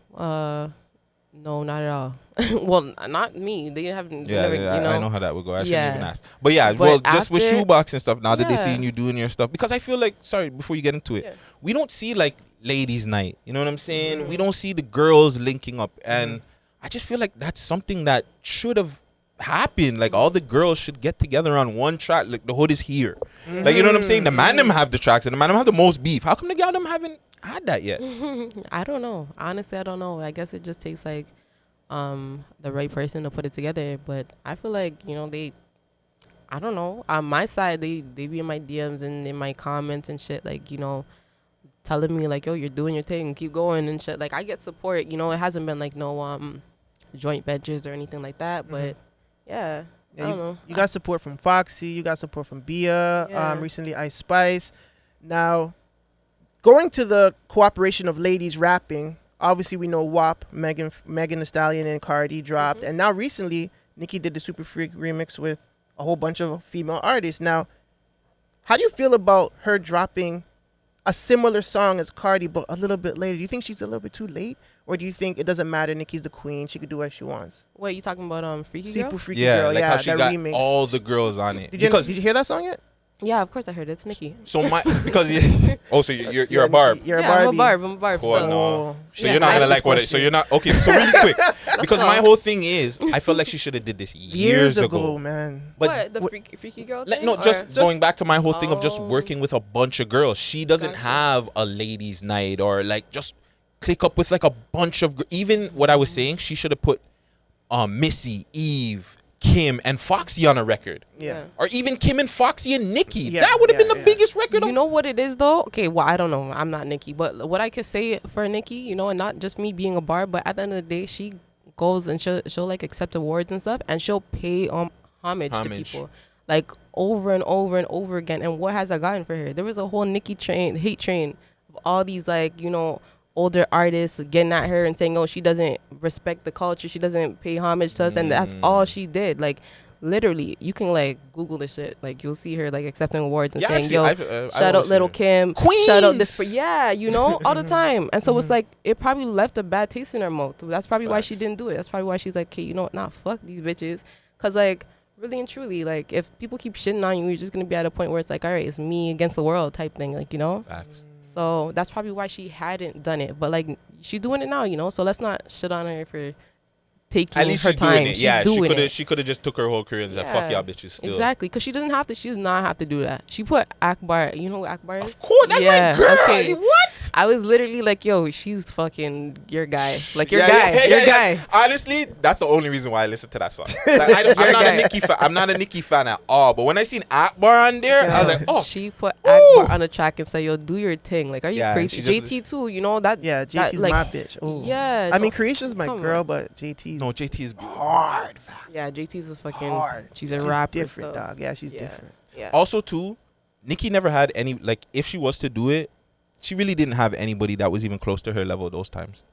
no, not at all. Well, not me. They haven't. Yeah, never, yeah, you know? I know how that would go. I shouldn't Yeah. even ask. But yeah, But well, just with after- Shoebox and stuff. Now that they Yeah. seeing you doing your stuff, because I feel like, sorry, before you get into it, Yeah. we don't see like ladies' night. You know what I'm saying? We don't see the girls linking up, and I just feel like that's something that should have happened. Like all the girls should get together on one track. Like the hood is here. Like you know what I'm saying? The man them have the tracks, and the man them have the most beef. How come the gal them haven't had that yet? I don't know. Honestly, I don't know. I guess it just takes like the right person to put it together. But I feel like, you know, I don't know. On my side, they be in my DMs and in my comments and shit, like, you know, telling me like, yo, you're doing your thing, keep going and shit. Like I get support, you know. It hasn't been like no joint ventures or anything like that, but yeah, I don't know. You got support from Foxy, you got support from Bia, Yeah. recently Ice Spice. Now, going to the cooperation of ladies rapping, obviously we know WAP, Megan Thee Stallion and Cardi dropped, and now recently Nicki did the Super Freak remix with a whole bunch of female artists. Now, how do you feel about her dropping a similar song as Cardi, but a little bit later? Do you think she's a little bit too late? Or do you think it doesn't matter, Nicki's the queen, she could do what she wants? Wait, you talking about Freaky Girl? Super Freaky Yeah, Girl, like how she that got remix. all the girls on it. Did you hear that song yet? Yeah, of course I heard it. It's Nicki. So because oh, so you're a barb. You're a Yeah, Barbie. I'm a barb Cool, still. no. So Yeah, you're not I gonna just like what it. So you're not okay. So really quick, because my whole thing is, I feel like she should have did this years ago. Man. But What, the Freaky Girl like, thing? no, Or- just going back to my whole thing of just Oh. working with a bunch of girls. She doesn't Gotcha. have a ladies' night or like just click up with like a bunch of. Even what I was saying, she should have put Missy, Eve, Kim, and Foxy on a record. Yeah. Or even Kim and Foxy and Nicki. Yeah, That would have yeah, been the yeah. biggest record. You know what it is though? Okay, well, I don't know. I'm not Nicki, but what I could say for Nicki, you know, and not just me being a bar, but at the end of the day, she goes and she'll like accept awards and stuff, and she'll pay homage to people like over and over and over again. And what has that gotten for her? There was a whole Nicki hate train of all these like, you know, older artists getting at her and saying, oh, she doesn't respect the culture, she doesn't pay homage to us, and that's all she did. Like literally, you can like Google this shit, like you'll see her like accepting awards and saying, yo, shout out Little Kim, Queens. shout out this for, yeah, you know, all the time. And so it's like, it probably left a bad taste in her mouth. That's probably why she didn't do it. That's probably why she's like, okay, you know what, nah, fuck these bitches. Cause like really and truly, like if people keep shitting on you, you're just gonna be at a point where it's like, all right, it's me against the world type thing, like, you know. Facts. So that's probably why she hadn't done it. But like she's doing it now, you know. So let's not shit on her for taking At least her she's time. doing it. She's Yeah, doing it. she could have just took her whole career and said, "Fuck Yeah. y'all bitches." Still, Exactly, because she doesn't have to. She does not have to do that. She put Akbar. You know who Akbar is? Of course, that's my girl. Okay. What? I was literally like, yo, she's fucking your guy. Like your Yeah, guy. yeah, your yeah, guy. yeah. Honestly, that's the only reason why I listen to that song. Like, I'm not a Nicki fan. I'm not a Nicki fan at all. But when I seen Akbar on there, I was like, oh, She put Akbar on the track and said, yo, do your thing. Like, are you Yeah, crazy? she just- JT too, you know that. Yeah, that, JT's like, my bitch. Ooh. Yeah. I so- mean, Creation's my come girl, on. but JT's no, JT is hard, fam. Yeah, JT's a fucking. Hard. She's a rapper. different, still. dog. Yeah, she's Yeah. different. Yeah. also too. Nicki never had any, like, if she was to do it, she really didn't have anybody that was even close to her level those times.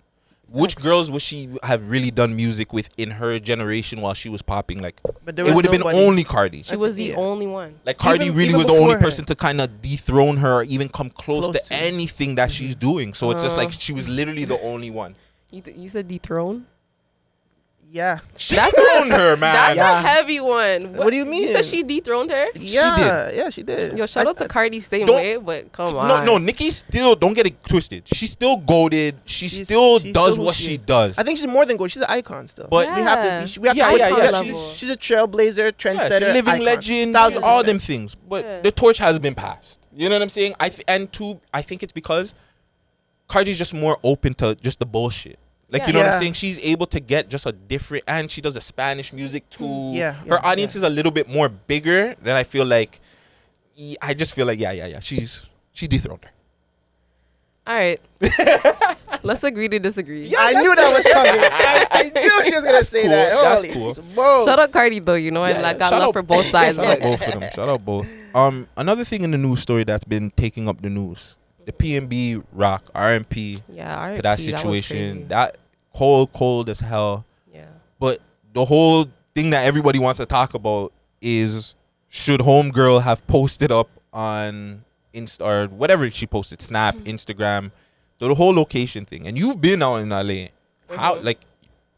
Which Facts. girls would she have really done music with in her generation while she was popping? Like, But there it was would have been nobody- only Cardi. She was the Yeah. only one. Like, Cardi Even- really even was the only before her. person to kind of dethrone her or even come close Close to to. anything that she's doing. So it's just like Uh-huh. she was literally the only one. You said dethrone? Yeah. She dethroned her, man. That's a heavy one. What do you mean? You said she dethroned her? Yeah, she did. Yeah, she did. Yo, shout out to Cardi same way, but come on. No, Nicki still, don't get it twisted. She's still goated. She still does what she does. I think she's more than gold. She's an icon still. But we have to. She's a trailblazer, trendsetter, she's a living icon. legend, all them things. But the torch has been passed. You know what I'm saying? I think it's because Cardi's just more open to just the bullshit. Like, you know what I'm saying? She's able to get just a different, and she does a Spanish music too. Her audience is a little bit more bigger than I feel like. I just feel like, she dethroned her. All right. Let's agree to disagree. Yeah, I knew that was coming. I knew she was going to say that. That's Holy cool. smokes. Shout out Cardi, though, you know, and I got love for both sides. Shout out both of them. Shout out both. Another thing in the news story that's been taking up the news. The PNB Rock, RMP, to that situation. That cold as hell. Yeah. But the whole thing that everybody wants to talk about is, should Homegirl have posted up on Insta or whatever she posted, Snap, Instagram, the whole location thing. And you've been out in LA. How, like,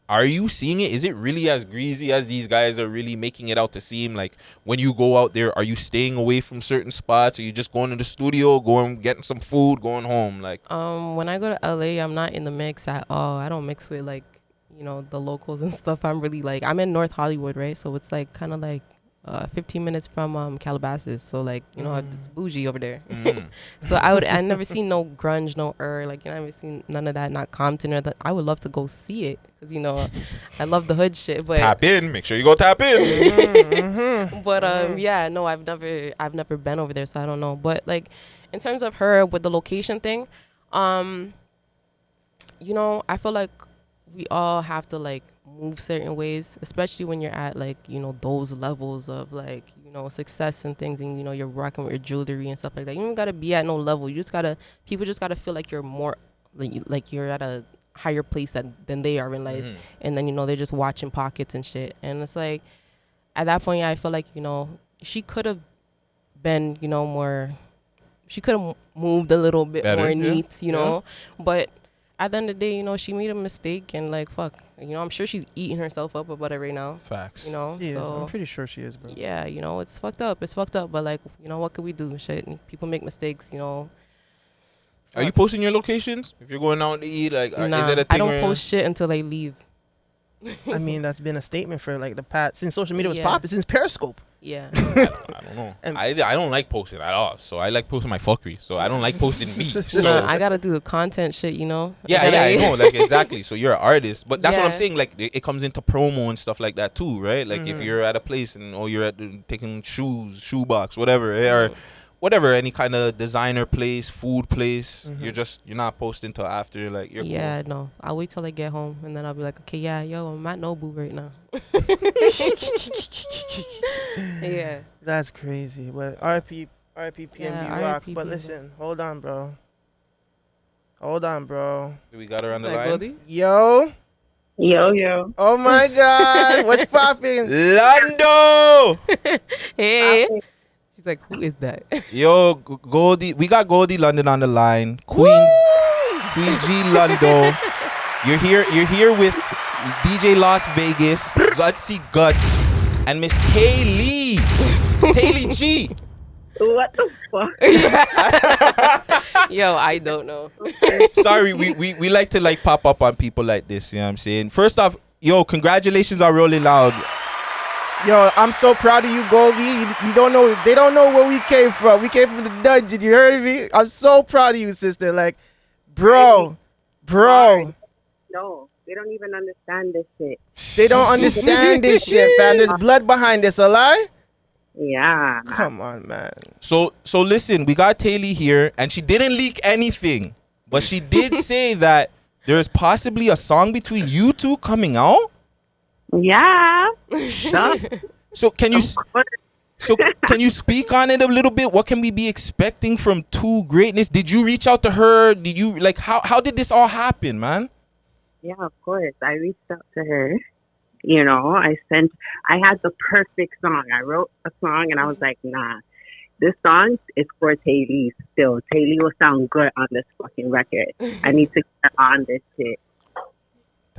are you seeing it? Is it really as greasy as these guys are really making it out to seem? Like, when you go out there, are you staying away from certain spots? Are you just going to the studio, getting some food, going home? Like, when I go to LA, I'm not in the mix at all. I don't mix with, like, you know, the locals and stuff. I'm really like, I'm in North Hollywood, right? So it's like kind of like 15 minutes from Calabasas. So like, you know, it's bougie over there. So I never seen no grunge, no like, you know, I never seen none of that, not Compton or that. I would love to go see it because, you know, I love the hood shit. But tap in, make sure you go tap in. But yeah, no, I've never been over there, so I don't know. But like, in terms of her with the location thing, you know, I feel like we all have to like move certain ways, especially when you're at like, you know, those levels of like, you know, success and things, and you know, you're rocking with your jewelry and stuff like that. You don't gotta be at no level. People just gotta feel like you're more like you're at a higher place than they are in life. And then, you know, they're just watching pockets and shit. And it's like, at that point, I feel like, you know, she could have been, you know, more, she could have moved a little bit better, more neat, you know, but at the end of the day, you know, she made a mistake, and like, fuck, you know, I'm sure she's eating herself up about it right now. Facts. You know, so I'm pretty sure she is, bro. Yeah, you know, it's fucked up. But like, you know, what could we do? Shit, people make mistakes, you know. Are you posting your locations if you're going out to eat? Like, nah, is it a thing? I don't post shit until they leave. I mean, that's been a statement for like the past, since social media was popping, since Periscope. Yeah. I don't know. I don't like posting at all. So I like posting my fuckery. So I don't like posting me. So nah, I gotta do the content shit, you know. Yeah, I know. Like, exactly. So you're an artist, but that's what I'm saying. Like, it comes into promo and stuff like that too, right? Like, if you're at a place or you're at taking shoebox, whatever, or whatever, any kind of designer place, food place, you're not posting till after, like, you're cool. No, I'll wait till I get home, and then I'll be like, okay, I'm at Nobu right now. Yeah, that's crazy. But RIP PNB Rock. But listen, hold on, bro. Do we got her on the line? Goldie? Yo. Oh my God, what's popping? Lando. Hey. She's like, who is that? Yo, Goldie, we got Goldie London on the line. Queen G Lando. You're here with DJ Las Vegas, Guttzy Guttz, and Miss Taaylee G. What the fuck? Yo, I don't know. Sorry, we like to like pop up on people like this, you know what I'm saying? First off, yo, congratulations are Rolling Loud. Yo, I'm so proud of you, Goldie. You don't know, they don't know where we came from. We came from the dungeon, you heard me? I'm so proud of you, sister. Like, bro. No, they don't even understand this shit. They don't understand this shit, fam. There's blood behind this, a lie? Yeah. Come on, man. So listen, we got Taaylee here, and she didn't leak anything, but she did say that there's possibly a song between you two coming out. Yeah. So can you speak on it a little bit? What can we be expecting from Two Greatness? Did you reach out to her? Did you like how did this all happen, man? Yeah, of course. I reached out to her. You know, I had the perfect song. I wrote a song and I was like, nah, this song is for Taaylee still. Taaylee will sound good on this fucking record. I need to get on this shit.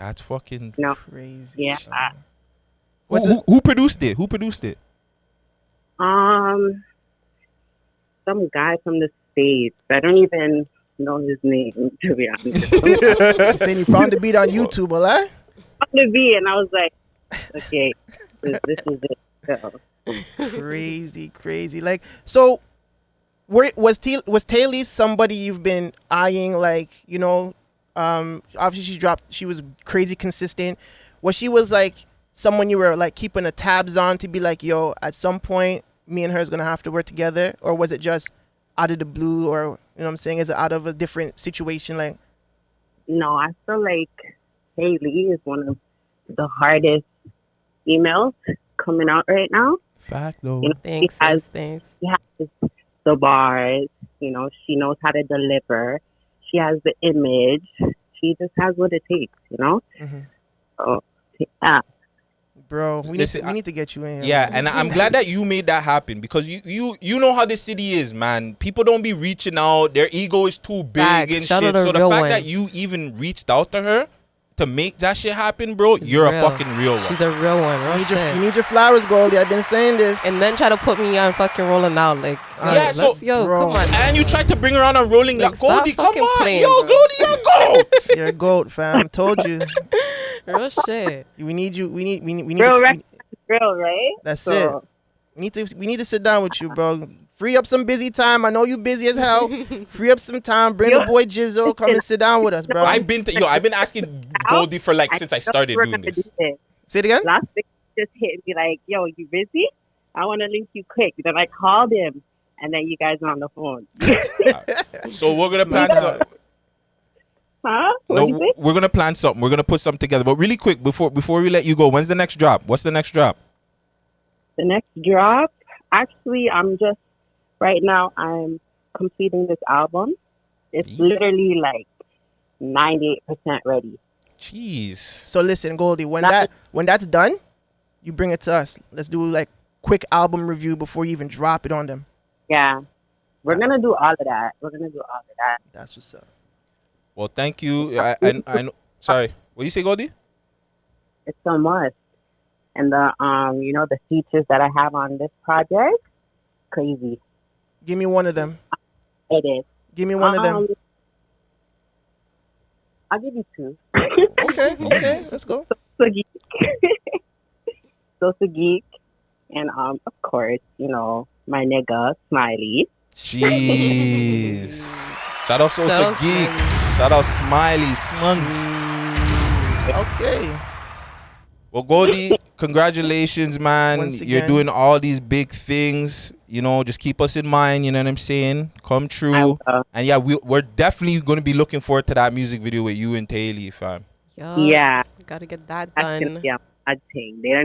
That's fucking crazy. Yeah. Who produced it? Who produced it? Some guy from the States. I don't even know his name, to be honest. You saying you found the beat on YouTube, all right? On the beat, and I was like, okay, this is it. So. Crazy. Like, so, was Taaylee somebody you've been eyeing? Like, you know, obviously she was crazy consistent. She was like someone you were like keeping the tabs on to be like, yo, at some point, me and her is gonna have to work together, or was it just out of the blue, or you know what I'm saying? Is it out of a different situation? Like, no, I feel like Taaylee is one of the hardest emails coming out right now. Fact though. You know, Thanks. She has the bars. You know, she knows how to deliver. She has the image. She just has what it takes. You know. Mm-hmm. So yeah. Bro, we need to get you in here. Yeah, and I'm glad that you made that happen, because you know how this city is, man. People don't be reaching out. Their ego is too big and shit. So the fact that you even reached out to her to make that shit happen, bro, you're a fucking real one. She's a real one. You need your flowers, Goldie. I've been saying this. And then try to put me on fucking Rolling Out. Like, yeah, so come on. And you tried to bring her on Rolling Loud. Goldie, come on. Playing, yo, bro. Goldie, you're a goat. You're a goat, fam. Told you. Real shit. We need you. We need Real, right? That's it. We need to sit down with you, bro. Free up some busy time. I know you busy as hell. Free up some time. Bring the boy Jizzo. Come and sit down with us, bro. I've been asking Goldie for like since I started doing this. Say it again. Last week, just hit and be like, "Yo, you busy? I want to link you quick." Then I called him, and then you guys are on the phone. So we're gonna plan something. Huh? No, we're gonna plan something. We're gonna put something together. But really quick, before we let you go, when's the next drop? What's the next drop? The next drop, actually, right now I'm completing this album. It's literally like 98% ready. Jeez. So listen, Goldie, when that's done, you bring it to us. Let's do like quick album review before you even drop it on them. Yeah, we're gonna do all of that. That's what's up. Well, thank you. I know. Sorry, what you say, Goldie? It's so much, and the the features that I have on this project, crazy. Give me one of them. It is. Give me one of them. I'll give you two. Okay, let's go. So geek. So geek, and of course, my nigga Smiley. Jeez. Shout out So Geek. Shout out Smiley Smunks. Okay. Well, Goldie, congratulations, man. You're doing all these big things. Just keep us in mind. You know what I'm saying? Come true. And yeah, we're definitely going to be looking forward to that music video with you and Taaylee, fam. Yeah. Gotta get that done. Yeah, I think they're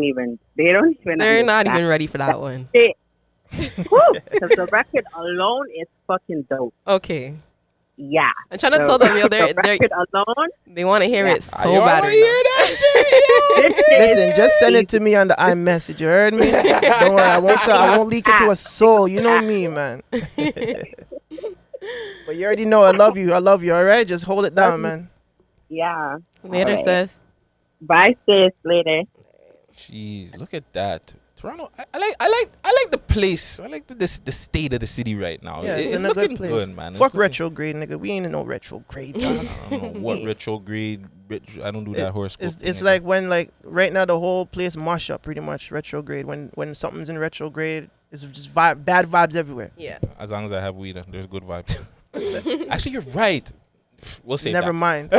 not even ready for that one. Because the record alone is fucking dope. Okay. Yeah. I'm trying to tell them, they want to hear it so bad. Hear that shit? Listen, just send it to me on the iMessage. You heard me? Don't worry, I won't leak it to a soul. You know me, man. But you already know I love you. All right? Just hold it down, man. Yeah. Later, sis. Bye, sis. Later. Jeez, look at that. Toronto, I like the place. I like the state of the city right now. Yeah, it's in a looking good place. good, man. Fuck retrograde, nigga. We ain't in no retrograde. I don't know what retrograde. I don't do that horoscope. It's like when right now the whole place mush up pretty much retrograde. When something's in retrograde, it's just bad vibes everywhere. Yeah. As long as I have weed, there's good vibes. Actually, you're right. We'll say Never mind.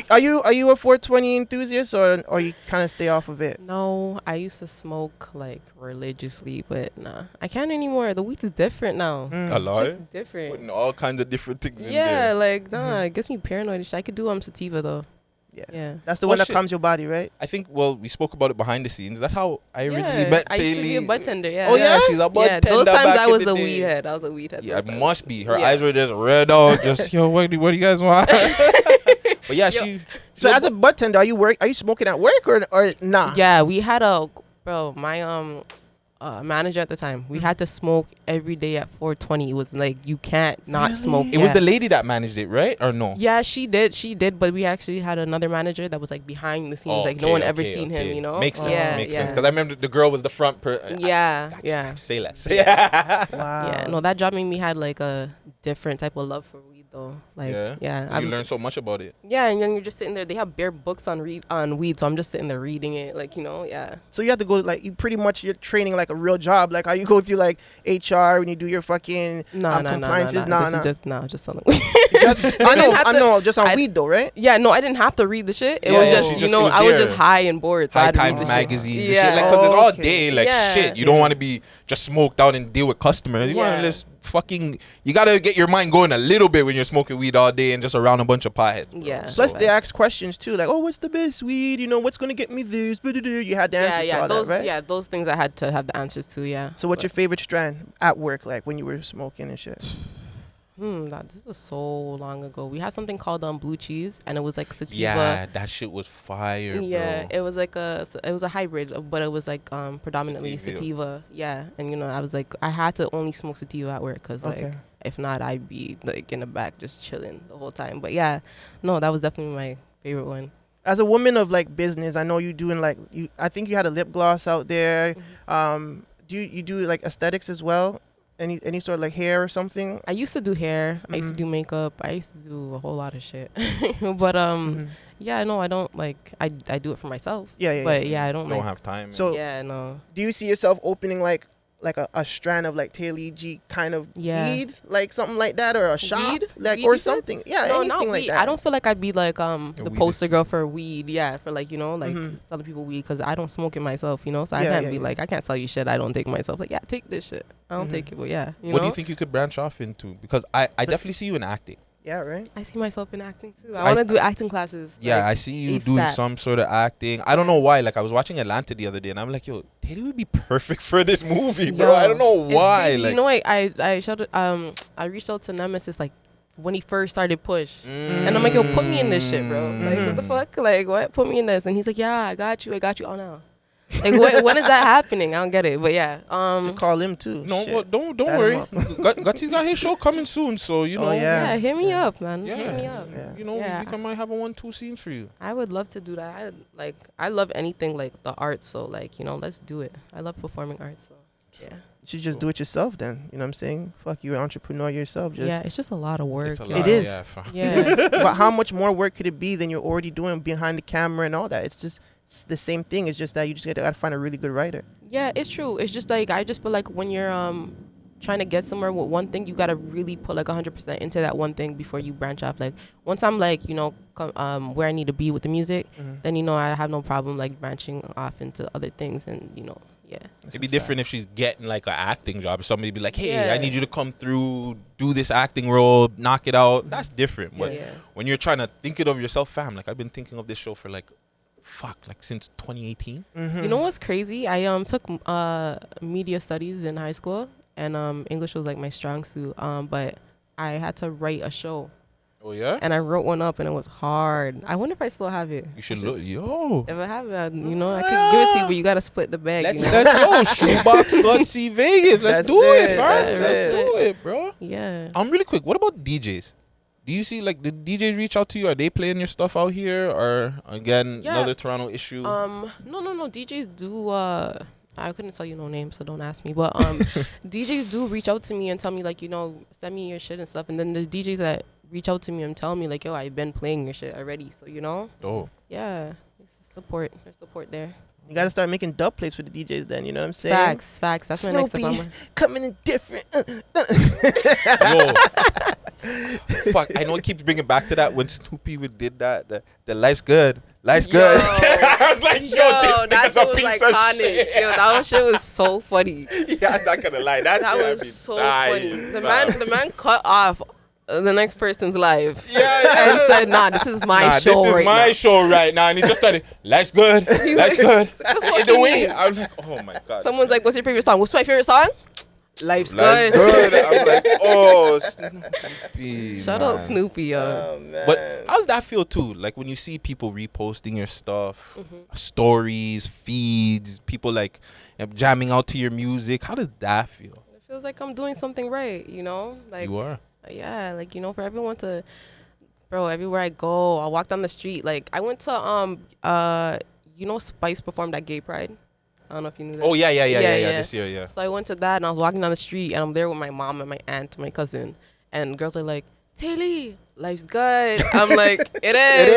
Are you a 420 enthusiast or you kind of stay off of it? No, I used to smoke like religiously, but nah, I can't anymore. The weed is different now. A lot. It's different. Putting all kinds of different things in there. Yeah, like it gets me paranoid and shit. I could do sativa though. Yeah. That's the one that calms your body, right? I think, we spoke about it behind the scenes. That's how I originally met Taaylee. I used to be a bud tender, yeah. Oh, yeah? She's a bud tender. Those times back I was in the a day. weed head. I was a weed head. Yeah, it must be. Her eyes were just red out. Just, yo, what do you guys want? But yeah, So as a bud tender, are you smoking at work or nah? Yeah, we had my manager at the time. We had to smoke every day at 4:20. It was like you can't not smoke. It was the lady that managed it, right? Or no? Yeah, she did. But we actually had another manager that was like behind the scenes. Like no one ever seen him. You know. Makes sense. Makes sense. Because I remember the girl was the front. Yeah. Say less. Wow. Yeah. No, that job made me had like a different type of love for weed though. Like you learn so much about it. Yeah, and then you're just sitting there. They have bare books on weed, so I'm just sitting there reading it. Like So you have to go like you're training like a real job. Like how you go through like HR when you do your fucking compliances. No. Just something. I know. Just on weed though, right? Yeah, no, I didn't have to read the shit. It was just I was just high and bored. So High Times magazines, shit. Like, cause it's all day, like shit. You don't want to be just smoked out and deal with customers. You want to just you gotta get your mind going a little bit when you're smoking weed all day and just around a bunch of potheads. Yeah. Plus they ask questions too, like, oh, what's the best weed? What's gonna get me this? You had the answers to all that, right? Yeah, those things I had to have the answers to. Yeah. So what's your favorite strand at work, like when you were smoking and shit? This was so long ago. We had something called blue cheese, and it was like sativa. Yeah, that shit was fire. Yeah, bro. it was a hybrid, but it was like predominantly sativa. Yeah, and I was like, I had to only smoke sativa at work because like if not, I'd be like in the back just chilling the whole time. But yeah, no, that was definitely my favorite one. As a woman of like business, I know you doing like I think you had a lip gloss out there. Mm-hmm. Do you do like aesthetics as well? Any sort of like hair or something? I used to do hair. I used to do makeup. I used to do a whole lot of shit. But yeah, no, I don't like. I do it for myself. But I don't have time. So yeah, no. Do you see yourself opening like a strand of like Taaylee G kind of weed, like something like that, or a shop, like or something? Yeah, no, anything like that. I don't feel like I'd be like the poster girl for weed. Yeah, for like like selling people weed because I don't smoke it myself. So I can't be like I can't sell you shit I don't take myself. Like take this shit. I don't take it, but what do you think you could branch off into? Because I definitely see you in acting. Yeah, right. I see myself in acting too. I want to do acting classes. Yeah, I see you doing some sort of acting. I don't know why. Like I was watching Atlanta the other day, and I'm like, yo, Taaylee would be perfect for this movie, bro. I don't know why. Like, I reached out to Nemesis like when he first started Push, and I'm like, yo, put me in this shit, bro. Like what the fuck? Like what? Put me in this, and he's like, yeah, I got you. Oh no. Like when is that happening? I don't get it, but yeah. Should call him too. No, well, don't worry. Gutzy's got his show coming soon, so yeah, hit me up, man. Yeah. Hit me up. Yeah. We might have a 1-2 scene for you. I would love to do that. I love anything like the arts, so like let's do it. I love performing arts, so yeah. You should just do it yourself then. You know what I'm saying? Fuck, you're an entrepreneur yourself. It's just a lot of work. It is. Yeah. But how much more work could it be than you're already doing behind the camera and all that? It's just the same thing. It's just that you just gotta find a really good writer. Yeah, it's true. It's just like I just feel like when you're trying to get somewhere with one thing, you gotta really put like 100% into that one thing before you branch off. Like once I'm like where I need to be with the music, then I have no problem like branching off into other things and yeah. It'd be different if she's getting like an acting job. Somebody be like, hey, I need you to come through, do this acting role, knock it out. That's different. But when you're trying to think it of yourself, fam, like I've been thinking of this show for like since 2018. You know what's crazy? I took media studies in high school, and English was like my strong suit. But I had to write a show. Oh yeah? And I wrote one up, and it was hard. I wonder if I still have it. You should look, yo. If I have it, I could give it to you, but you gotta split the bag. Let's go, Shoebox Gutzy Vegaz. Let's do it, fam. Let's do it, bro. Yeah. Really quick. What about DJs? Do you see like the DJs reach out to you? Are they playing your stuff out here, or again another Toronto issue? No. DJs do. I couldn't tell you no names, so don't ask me. But DJs do reach out to me and tell me like send me your shit and stuff. And then there's DJs that reach out to me and tell me like, yo, I've been playing your shit already. So Oh. Yeah, it's support. There's support there. You gotta start making dub plates for the DJs then, you know what I'm saying? Facts. That's my next step on coming in different. Yo. Fuck, I know it keeps bringing back to that when Snoopy did that. The life's good. Life's good. I was like, yo, this nigga's a piece of shit. Yo, that shit was so funny. Yeah, I'm not gonna lie. That was so funny. The man cut off the next person's life. And said, nah, this is my show this is my show right now. And he just started, life's good. Life's good. In the way, I'm like, oh my God. Someone's like, what's your favorite song? What's my favorite song? Life's That's good. good. I'm like, oh, Snoopy. Shout man. out Snoopy, yo. Oh, man. But how does that feel too? Like when you see people reposting your stuff, stories, feeds, people like jamming out to your music. How does that feel? It feels like I'm doing something right, you know? Like, You are. yeah, like, you know, for everyone to, bro, everywhere I go, I walk down the street. Like, I went to, you know, Spice performed at Gay Pride. I don't know if you knew that. Oh, yeah. This year, yeah. So I went to that, and I was walking down the street, and I'm there with my mom and my aunt and my cousin. And girls are like, Taaylee, life's good. I'm like, it is.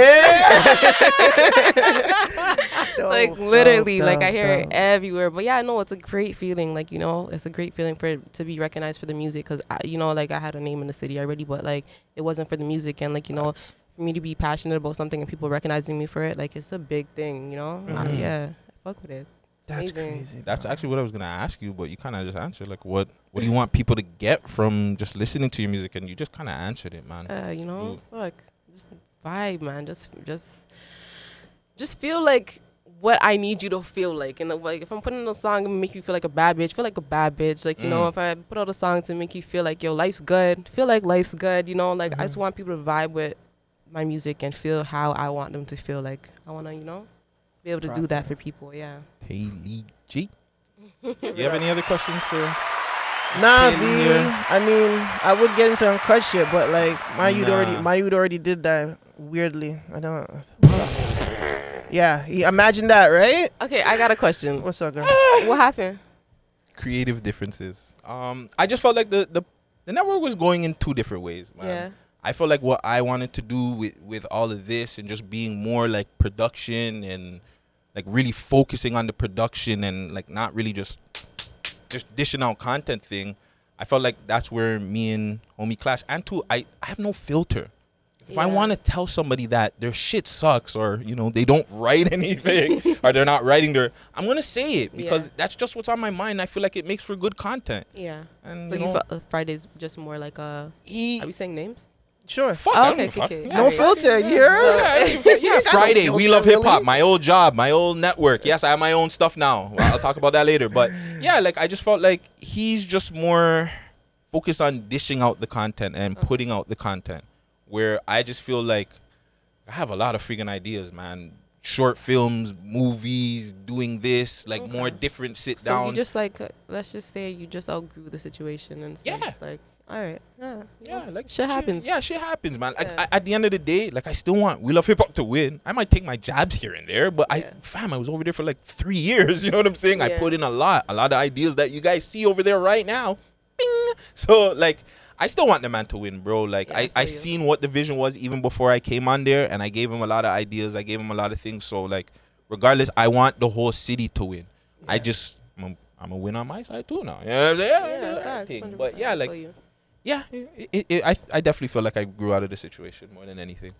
Like, literally, like, I hear it everywhere. But, yeah, I know it's a great feeling. Like, you know, it's a great feeling to be recognized for the music. Because, you know, like, I had a name in the city already. But, like, it wasn't for the music. And, like, you know, for me to be passionate about something and people recognizing me for it, like, it's a big thing, you know? Yeah, I fuck with it. That's Amazing. crazy. That's actually what I was going to ask you, but you kind of just answered. Like, what do you want people to get from just listening to your music? And you just kind of answered it, man. You know, fuck, just vibe, man. Just feel like what I need you to feel like. And like, if I'm putting on a song to make you feel like a bad bitch, feel like a bad bitch. Like, you know, if I put out a song to make you feel like, yo, life's good, feel like life's good. You know, like I just want people to vibe with my music and feel how I want them to feel. Like I want to, you know, be able to do that for people. Yeah. Taaylee G. You have any other questions for? Nah, B. I mean, I would get into uncut shit, but like my youth already did that weirdly. I don't. Yeah, imagine that, right? Okay, I got a question. What's up, girl? What happened? Creative differences. I just felt like the network was going in two different ways, man. Yeah. I felt like what I wanted to do with all of this and just being more like production and like really focusing on the production and like not really just dishing out content thing. I felt like that's where me and homie clash. And two, I have no filter. If I want to tell somebody that their shit sucks or, you know, they don't write anything or they're not writing I'm going to say it because that's just what's on my mind. I feel like it makes for good content. Yeah. And, So you you know, felt Friday's just more like a... Are we saying names? Sure. Fuck, Oh, I don't okay, give a fuck. okay. Yeah, No filter. You heard? Yeah, Friday, We Love Hip Hop, really? my old job, my old network. Yes, I have my own stuff now. I'll talk about that later. But yeah, like I just felt like he's just more focused on dishing out the content and putting out the content. Where I just feel like I have a lot of freaking ideas, man. Short films, movies, doing this, like more different sit down. So you just like, let's just say you just outgrew the situation and stuff. Yeah. Like, all right. Yeah, like shit happens. Yeah, shit happens, man. Like Yeah. at the end of the day, like I still want We Love Hip Hop to win. I might take my jabs here and there, but I was over there for like 3 years. You know what I'm saying? I put in a lot of ideas that you guys see over there right now. Bing. So like, I still want the man to win, bro. Like I seen what the vision was even before I came on there, and I gave him a lot of ideas. I gave him a lot of things. So like, regardless, I want the whole city to win. I just I'm gonna win on my side too now. You know what I'm saying? Facts, But yeah, 100%. I like. feel you. Yeah, I definitely feel like I grew out of the situation more than anything.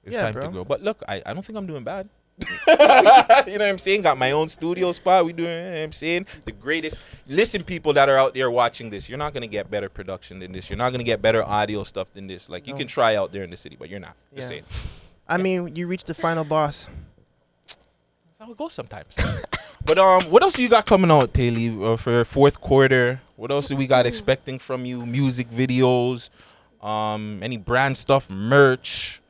It's time to grow. But look, I don't think I'm doing bad. You know what I'm saying? Got my own studio spot. We doing, you know what I'm saying? The greatest. Listen, people that are out there watching this, you're not going to get better production than this. You're not going to get better audio stuff than this. Like, you can try out there in the city, but you're not. Just saying. I mean, you reached the final boss. That's how it goes sometimes. But what else do you got coming out, Taaylee, for fourth quarter? What else do we got expecting from you? Music videos, any brand stuff, merch?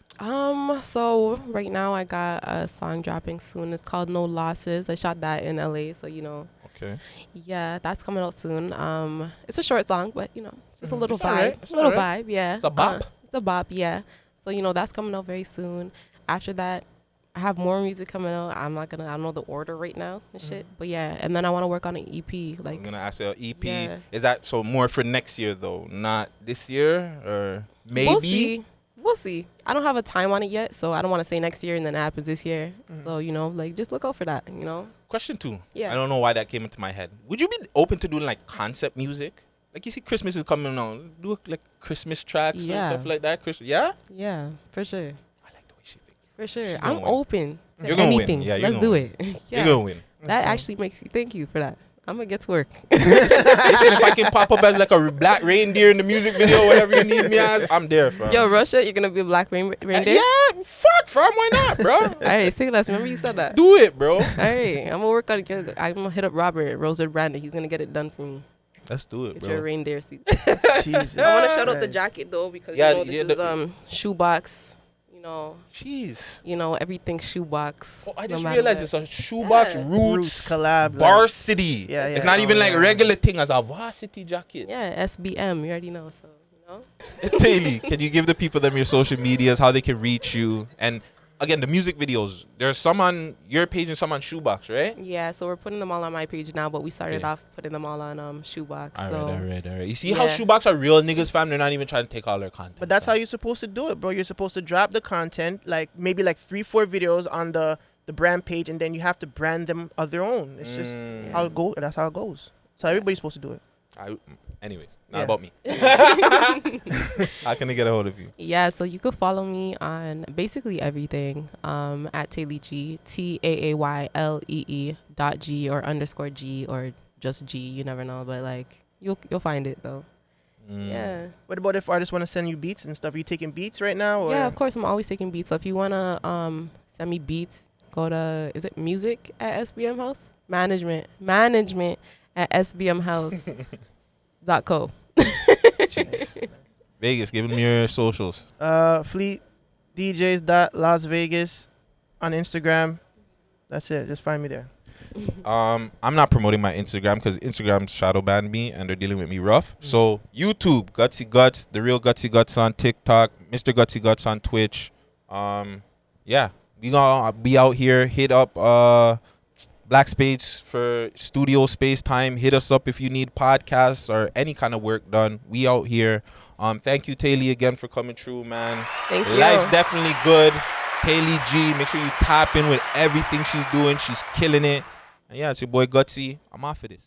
So right now I got a song dropping soon. It's called No Losses. I shot that in LA, so you know. Okay. Yeah, that's coming out soon. It's a short song, but you know, it's just a little It's vibe. alright. It's a little vibe, yeah. It's a bop. It's a bop, yeah. So you know, that's coming out very soon. After that, I have more music coming out. I don't know the order right now and shit. But yeah, and then I want to work on an EP. Like, I'm gonna ask you, EP. Yeah. Is that so more for next year though? Not this year or maybe? We'll see. I don't have a time on it yet, so I don't want to say next year and then it happens this year. So, you know, like, just look out for that, you know? Question 2. Yeah. I don't know why that came into my head. Would you be open to doing like concept music? Like, you see Christmas is coming on. Do like Christmas tracks and stuff like that. Yeah? Yeah, for sure. I like the way she thinks. For sure. She's I'm gonna win. open to You're gonna win. anything. Yeah, you're Let's gonna do win. it. You're gonna win. That actually makes you, thank you for that. I'm going to get to work. Listen, if I can pop up as like a black reindeer in the music video, whatever you need me as, I'm there, fam. Yo, Russia, you're going to be a black reindeer? Yeah, fuck, fam, why not, bro? All right, say less. Remember you said that. Let's do it, bro. All right, I'm going to work on it. I'm going to hit up Robert, Rosa Brandon. He's going to get it done for me. Let's do it, Get bro. your reindeer seat. Jesus. I want to shout out the Christ. jacket though because Yeah, you know this is shoebox. You know. Jeez. You know everything shoebox. Oh, I no just matter realized what. it's a Shoebox Yeah. Roots collab. varsity. Yeah, It's yeah. not even Oh, like yeah. regular thing as a varsity jacket. Yeah, SBM. You already know. So you know. Taaylee, can you give the people them your social medias, how they can reach you, and again the music videos? There's some on your page and some on Shoebox, right? Yeah, so we're putting them all on my page now, but we started Okay. off putting them all on Shoebox. All so right. You see how Yeah. Shoebox are real niggas, fam? They're not even trying to take all their content. But that's fam. how you're supposed to do it, bro. You're supposed to drop the content, like maybe like 3-4 videos on the brand page, and then you have to brand them of their own. It's just how it go. That's how it goes. So everybody's supposed to do it. Anyways, not Yeah. about me. How can they get a hold of you? Yeah, so you could follow me on basically everything at Taaylee G, TAAYLEE.G or _G or just G. You never know, but like you'll find it though. Yeah. What about if artists want to send you beats and stuff? Are you taking beats right now? Or? Yeah, of course. I'm always taking beats. So if you wanna send me beats, go to music at SBM House? Management at SBMHouse.co. Jeez. Vegas, give them your socials. Fleet DJs.Las Vegas on Instagram. That's it. Just find me there. I'm not promoting my Instagram because Instagram shadow banned me and they're dealing with me rough. So YouTube, Guttzy Guttz, the real Guttzy Guttz on TikTok, Mr. Guttzy Guttz on Twitch. Yeah, we gonna be out here. Hit up Black Space for studio space time. Hit us up if you need podcasts or any kind of work done. We out here. Thank you, Taaylee, again for coming through, man. Thank you. Life's definitely good. Taaylee G, make sure you tap in with everything she's doing. She's killing it. And yeah, it's your boy Guttzy. I'm off of this.